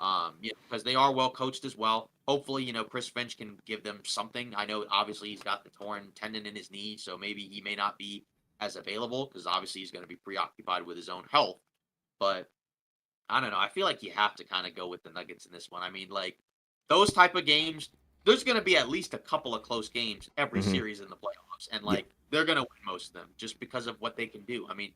Because they are well coached as well. Hopefully, Chris Finch can give them something. I know obviously he's got the torn tendon in his knee, so maybe he may not be as available because obviously he's going to be preoccupied with his own health. But I don't know. I feel like you have to kind of go with the Nuggets in this one. I mean, like those type of games, there's going to be at least a couple of close games every Hmm. series in the playoffs, and Yeah. like they're going to win most of them just because of what they can do. I mean,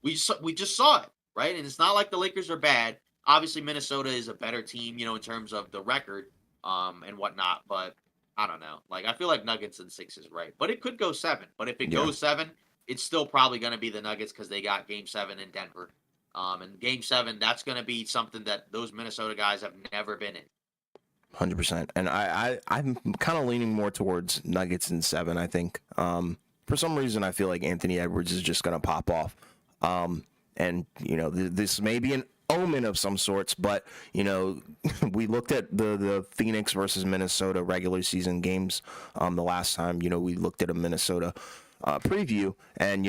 we just saw it, right? And it's not like the Lakers are bad. Obviously, Minnesota is a better team, in terms of the record, and whatnot. But I don't know. Like I feel like Nuggets and 6 is right, but it could go 7. But if it Yeah. goes 7, it's still probably going to be the Nuggets because they got Game 7 in Denver. And Game 7, that's going to be something that those Minnesota guys have never been in. 100%. And I'm kind of leaning more towards Nuggets in 7. I think. For some reason, I feel like Anthony Edwards is just gonna pop off. And this may be an omen of some sorts, but we looked at the Phoenix versus Minnesota regular season games the last time we looked at a Minnesota preview, and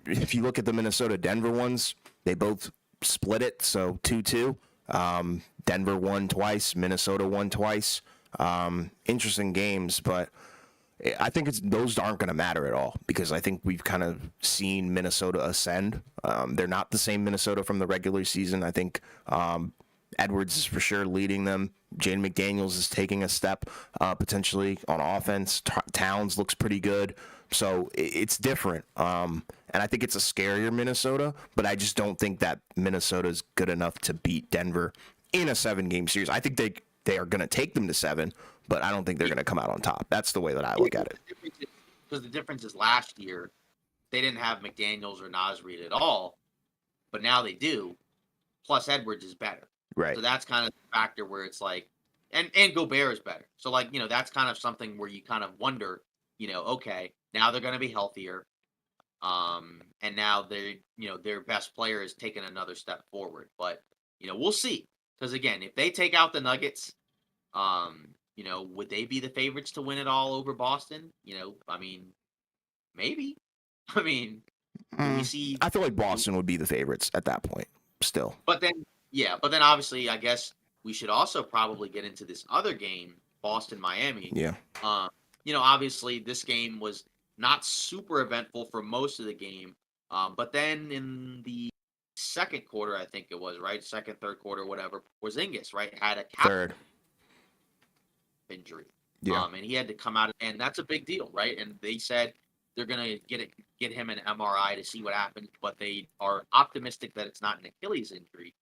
if you look at the Minnesota Denver ones, they both split it, so 2-2. Denver won twice, Minnesota won twice. Interesting games, but I think those aren't going to matter at all because I think we've kind of seen Minnesota ascend. They're not the same Minnesota from the regular season. I think Edwards is for sure leading them. Jaden McDaniels is taking a step potentially on offense. Towns looks pretty good. So it's different. And I think it's a scarier Minnesota, but I just don't think that Minnesota is good enough to beat Denver in a 7-game series. I think they are going to take them to 7, but I don't think they're going to come out on top. That's the way that I look at it. Because the difference is last year, they didn't have McDaniels or Nas Reed at all, but now they do. Plus Edwards is better. Right. So that's kind of the factor where it's like, and Gobert is better. So like, that's kind of something where you kind of wonder, okay, now they're going to be healthier. And now their best player is taking another step forward. But, we'll see. Because again, if they take out the Nuggets, would they be the favorites to win it all over Boston? I mean, maybe. I mean, do we see? I feel like Boston would be the favorites at that point still. But then obviously, I guess we should also probably get into this other game, Boston-Miami. Yeah. Obviously, this game was not super eventful for most of the game. But then in the second quarter, I think it was, right? Second, third quarter, whatever, Porzingis, right, had a third injury. Yeah. And he had to come out, and that's a big deal, right? And they said they're going to get him an MRI to see what happens, but they are optimistic that it's not an Achilles injury.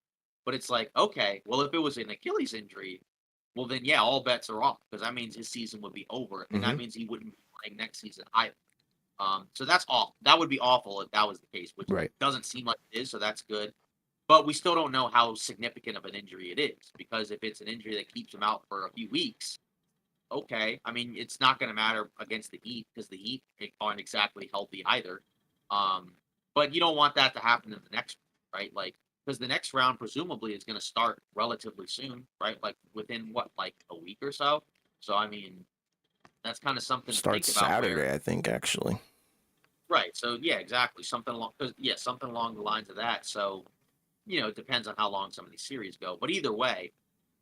But it's like, okay, well, if it was an Achilles injury, well, then, yeah, all bets are off because that means his season would be over, and that means he wouldn't be playing next season either. So that's awful. That would be awful if that was the case, which doesn't seem like it is, so that's good. But we still don't know how significant of an injury it is because if it's an injury that keeps him out for a few weeks, okay. I mean, it's not going to matter against the Heat because the Heat aren't exactly healthy either. But you don't want that to happen in the next, right? Like, because the next round presumably is going to start relatively soon, right? Like within like a week or so. So I mean, that's kind of something to think about. Saturday, I think, actually. Right. So yeah, exactly. Something along the lines of that. So, it depends on how long some of these series go. But either way,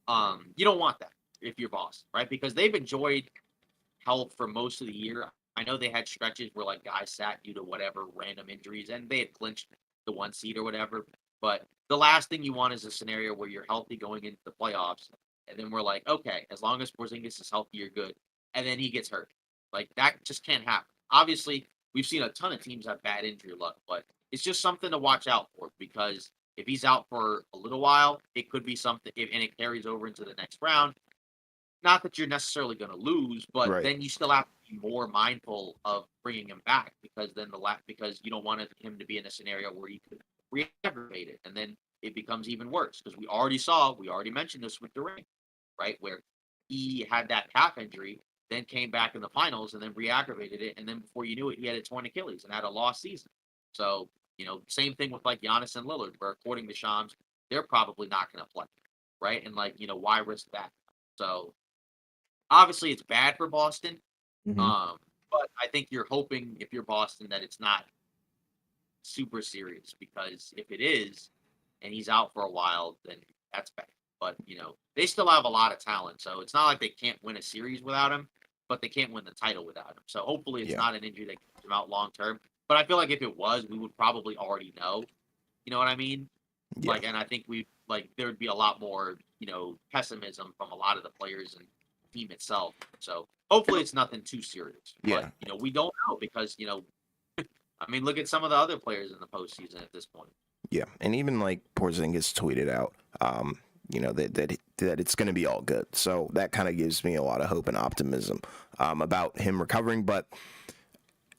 you don't want that if you're Boston, right? Because they've enjoyed health for most of the year. I know they had stretches where like guys sat due to whatever random injuries and they had clinched the 1 seed or whatever. But the last thing you want is a scenario where you're healthy going into the playoffs. And then we're like, okay, as long as Porzingis is healthy, you're good. And then he gets hurt. Like that just can't happen. Obviously, we've seen a ton of teams have bad injury luck, but it's just something to watch out for because if he's out for a little while, it could be something, and it carries over into the next round. Not that you're necessarily going to lose, but then you still have to be more mindful of bringing him back because then because you don't want him to be in a scenario where he could re-aggravate it, and then it becomes even worse because we already mentioned this with Durant, right, where he had that calf injury, then came back in the finals and then re-aggravated it, and then before you knew it, he had a torn Achilles and had a lost season. So same thing with like Giannis and Lillard, where according to Shams, they're probably not going to play, right? And like why risk that? So obviously it's bad for Boston, but I think you're hoping if you're Boston that it's not super serious because if it is and he's out for a while, then that's bad. But they still have a lot of talent, so it's not like they can't win a series without him, but they can't win the title without him. So hopefully it's not an injury that keeps him out long term. But I feel like if it was, we would probably already know. You know what I mean? Yeah. Like, and I think there would be a lot more, pessimism from a lot of the players and team itself. So hopefully it's nothing too serious. Yeah. But, we don't know because, I mean, look at some of the other players in the postseason at this point. Yeah, and even like Porzingis tweeted out, that it's going to be all good. So that kind of gives me a lot of hope and optimism about him recovering. But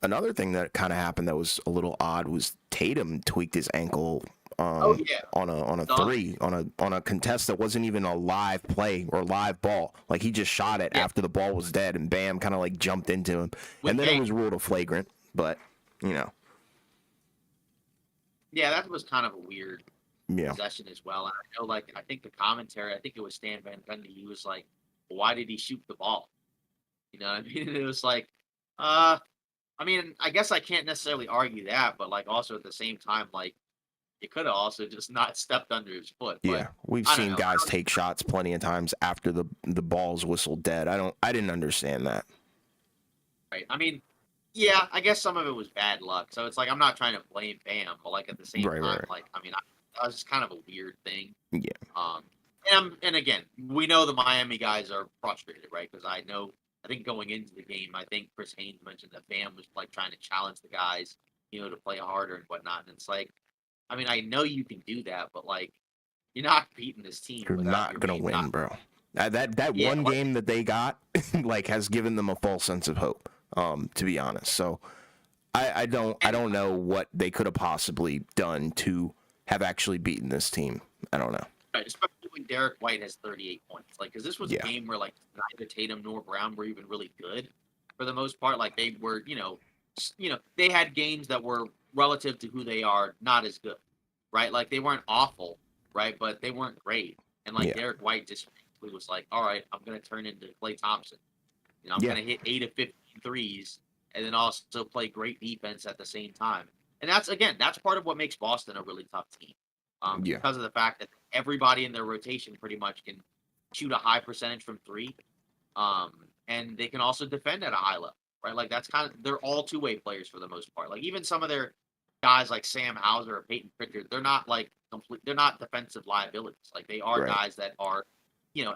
another thing that kind of happened that was a little odd was Tatum tweaked his ankle on a three on a contest that wasn't even a live play or live ball. Like he just shot it after the ball was dead, and bam, kind of like jumped into him, and then it was ruled a flagrant. But yeah, that was kind of a weird possession as well. And I know, I think the commentary, I think it was Stan Van Gundy, he was like, why did he shoot the ball? You know what I mean? And it was like, I mean, I guess I can't necessarily argue that, but also at the same time, it could have also just not stepped under his foot. But yeah, we've seen guys take shots plenty of times after the ball's whistled dead. I didn't understand that. Right. I mean, yeah, I guess some of it was bad luck. So it's like I'm not trying to blame Bam, but like at the same Right, right, time, right. like I mean, that was just kind of a weird thing. Yeah, Um, and again, we know the Miami guys are frustrated, right? Because I think going into the game, I think Chris Haynes mentioned that Bam was like trying to challenge the guys, to play harder and whatnot. And it's like, I mean, I know you can do that, but like, you're not beating this team you're without not your gonna main guy. win, bro. That Yeah, one like, game that they got, like, has given them a false sense of hope. To be honest, so I and don't know what they could have possibly done to have actually beaten this team. I don't know. right, especially when Derek White has 38 points. Like, because this was a Yeah, game where like neither Tatum nor Brown were even really good for the most part. Like they were, they had games that were relative to who they are not as good, right? Like they weren't awful, right? But they weren't great. And like yeah, Derek White just was like, all right, I'm gonna turn into Klay Thompson. I'm yeah, gonna hit 8 of 15 threes and then also play great defense at the same time. And that's part of what makes Boston a really tough team. yeah. Because of the fact that everybody in their rotation pretty much can shoot a high percentage from three. And they can also defend at a high level, right? Like that's kind of they're all two-way players for the most part. Like even some of their guys like Sam Hauser or Peyton Pritchard, they're not like complete they're not defensive liabilities. Like they are Right. guys that are,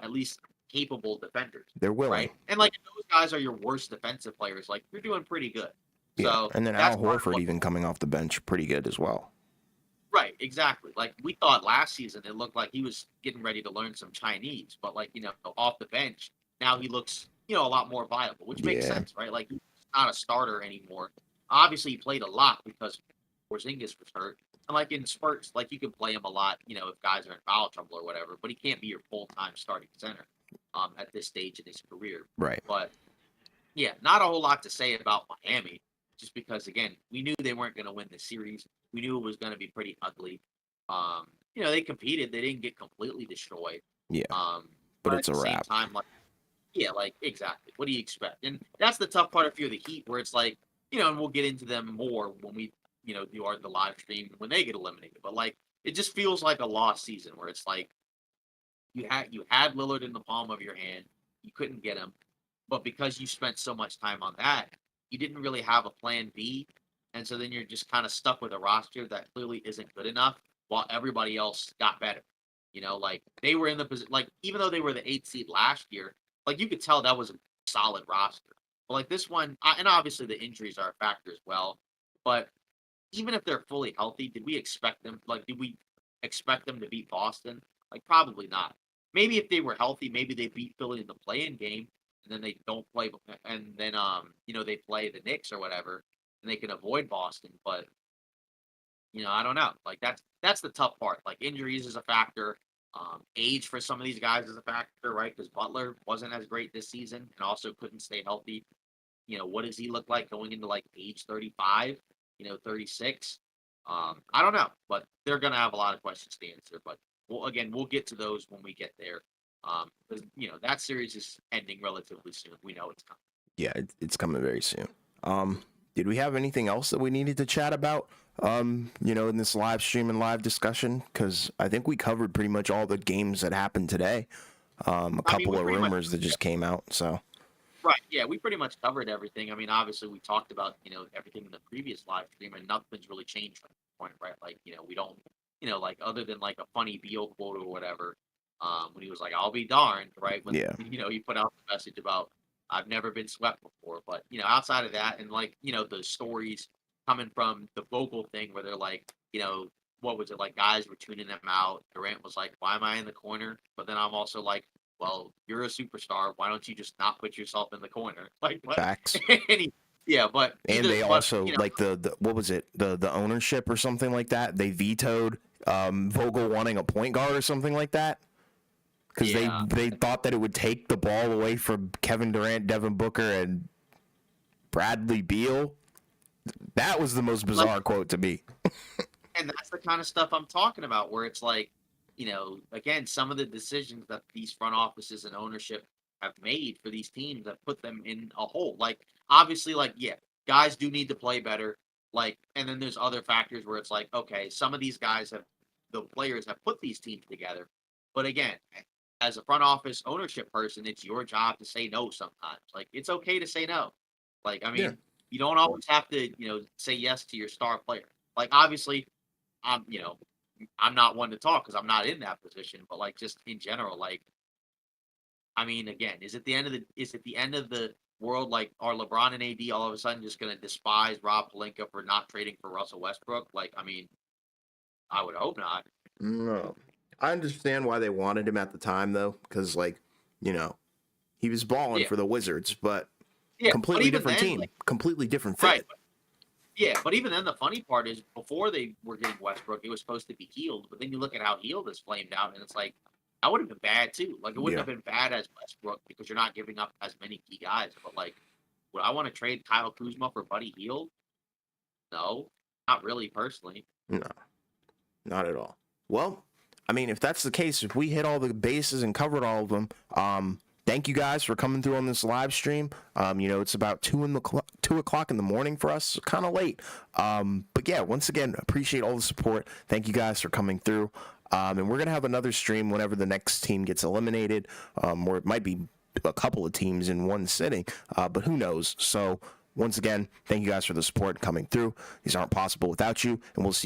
at least capable defenders, They're willing. right? And like if those guys are your worst defensive players, like you're doing pretty good. Yeah, So and then that's Al part of Horford what. even coming off the bench, pretty good as well. Right, exactly. Like we thought last season, it looked like he was getting ready to learn some Chinese, but like off the bench, now he looks a lot more viable, which makes Yeah, sense, right? Like he's not a starter anymore. Obviously, he played a lot because Porzingis was hurt, and like in spurts, like you can play him a lot, if guys are in foul trouble or whatever. But he can't be your full time starting center, at this stage in his career. right. But yeah, not a whole lot to say about Miami, just because again, we knew they weren't going to win the series. We knew it was going to be pretty ugly. They competed. They didn't get completely destroyed. Yeah, but But it's at a the same wrap. time, like yeah, like exactly. What do you expect? And that's the tough part of Fear the Heat, where it's like, and we'll get into them more when we, do the live stream when they get eliminated. But like, it just feels like a lost season where it's like you had Lillard in the palm of your hand, you couldn't get him, but because you spent so much time on that, you didn't really have a plan B, and so then you're just kind of stuck with a roster that clearly isn't good enough, while everybody else got better. Like they were in the position, like even though they were the 8th seed last year, like you could tell that was a solid roster. But like this one, and obviously the injuries are a factor as well. But even if they're fully healthy, did we expect them? Like, did we expect them to beat Boston? Like, probably not. Maybe if they were healthy, maybe they beat Philly in the play-in game, and then they don't play, and then they play the Knicks or whatever, and they can avoid Boston. But I don't know. Like that's the tough part. Like injuries is a factor. Age for some of these guys is a factor, right? Because Butler wasn't as great this season and also couldn't stay healthy. What does he look like going into like age 35, 36? I don't know, but they're going to have a lot of questions to answer. But we'll get to those when we get there. 'Cause, that series is ending relatively soon. We know it's coming. Yeah, it's coming very soon. Did we have anything else that we needed to chat about? In this live stream and live discussion, because I think we covered pretty much all the games that happened today. A I mean, couple we of pretty much rumors that just came out. So right. Yeah, we pretty much covered everything. I mean, obviously, we talked about everything in the previous live stream, and nothing's really changed from that point, right? Like, we don't, like other than like a funny Beal quote or whatever, when he was like, "I'll be darned," right? When yeah, he put out the message about I've never been swept before, but outside of that, and like the stories coming from the vocal thing where they're like, what was it like? Guys were tuning them out. Durant was like, "Why am I in the corner?" But then I'm also like, well, you're a superstar. Why don't you just not put yourself in the corner? Like what? facts. Yeah, but And either, they but also like the what was it the ownership or something like that? They vetoed Vogel wanting a point guard or something like that because they yeah, they thought that it would take the ball away from Kevin Durant, Devin Booker, and Bradley Beal. That was the most like, bizarre quote to me. and that's the kind of stuff I'm talking about, where it's like, again, some of the decisions that these front offices and ownership have made for these teams have put them in a hole. Like, obviously, like, yeah, guys do need to play better. Like, and then there's other factors where it's like, okay, some of these guys the players have put these teams together. But again, as a front office ownership person, it's your job to say no sometimes. Like, it's okay to say no. Like, I Yeah. mean, you don't always have to, say yes to your star player. Like, obviously, I'm, you know, I'm not one to talk because I'm not in that position, but like just in general, like, I mean, again, is it the end of the world? Like, are LeBron and AD all of a sudden just going to despise Rob Pelinka for not trading for Russell Westbrook? Like, I mean, I would hope not. No. I understand why they wanted him at the time, though, because, like, you know, he was balling Yeah, for the Wizards, but yeah, but completely even different then, team, like, completely different right, fit. yeah, but even then, the funny part is before they were getting Westbrook, it was supposed to be healed. But then you look at how healed is flamed out, and it's like that would have been bad too. Like it wouldn't Yeah. have been bad as Westbrook because you're not giving up as many key guys. But like, would I want to trade Kyle Kuzma for Buddy Hield? No, not really personally. No, not at all. Well, I mean, if that's the case, if we hit all the bases and covered all of them, thank you guys for coming through on this live stream. It's about 2 o'clock in the morning for us, kind of late. But yeah, once again, appreciate all the support. Thank you guys for coming through. And we're gonna have another stream whenever the next team gets eliminated, or it might be a couple of teams in one sitting, but who knows? So once again, thank you guys for the support coming through. These aren't possible without you, and we'll see.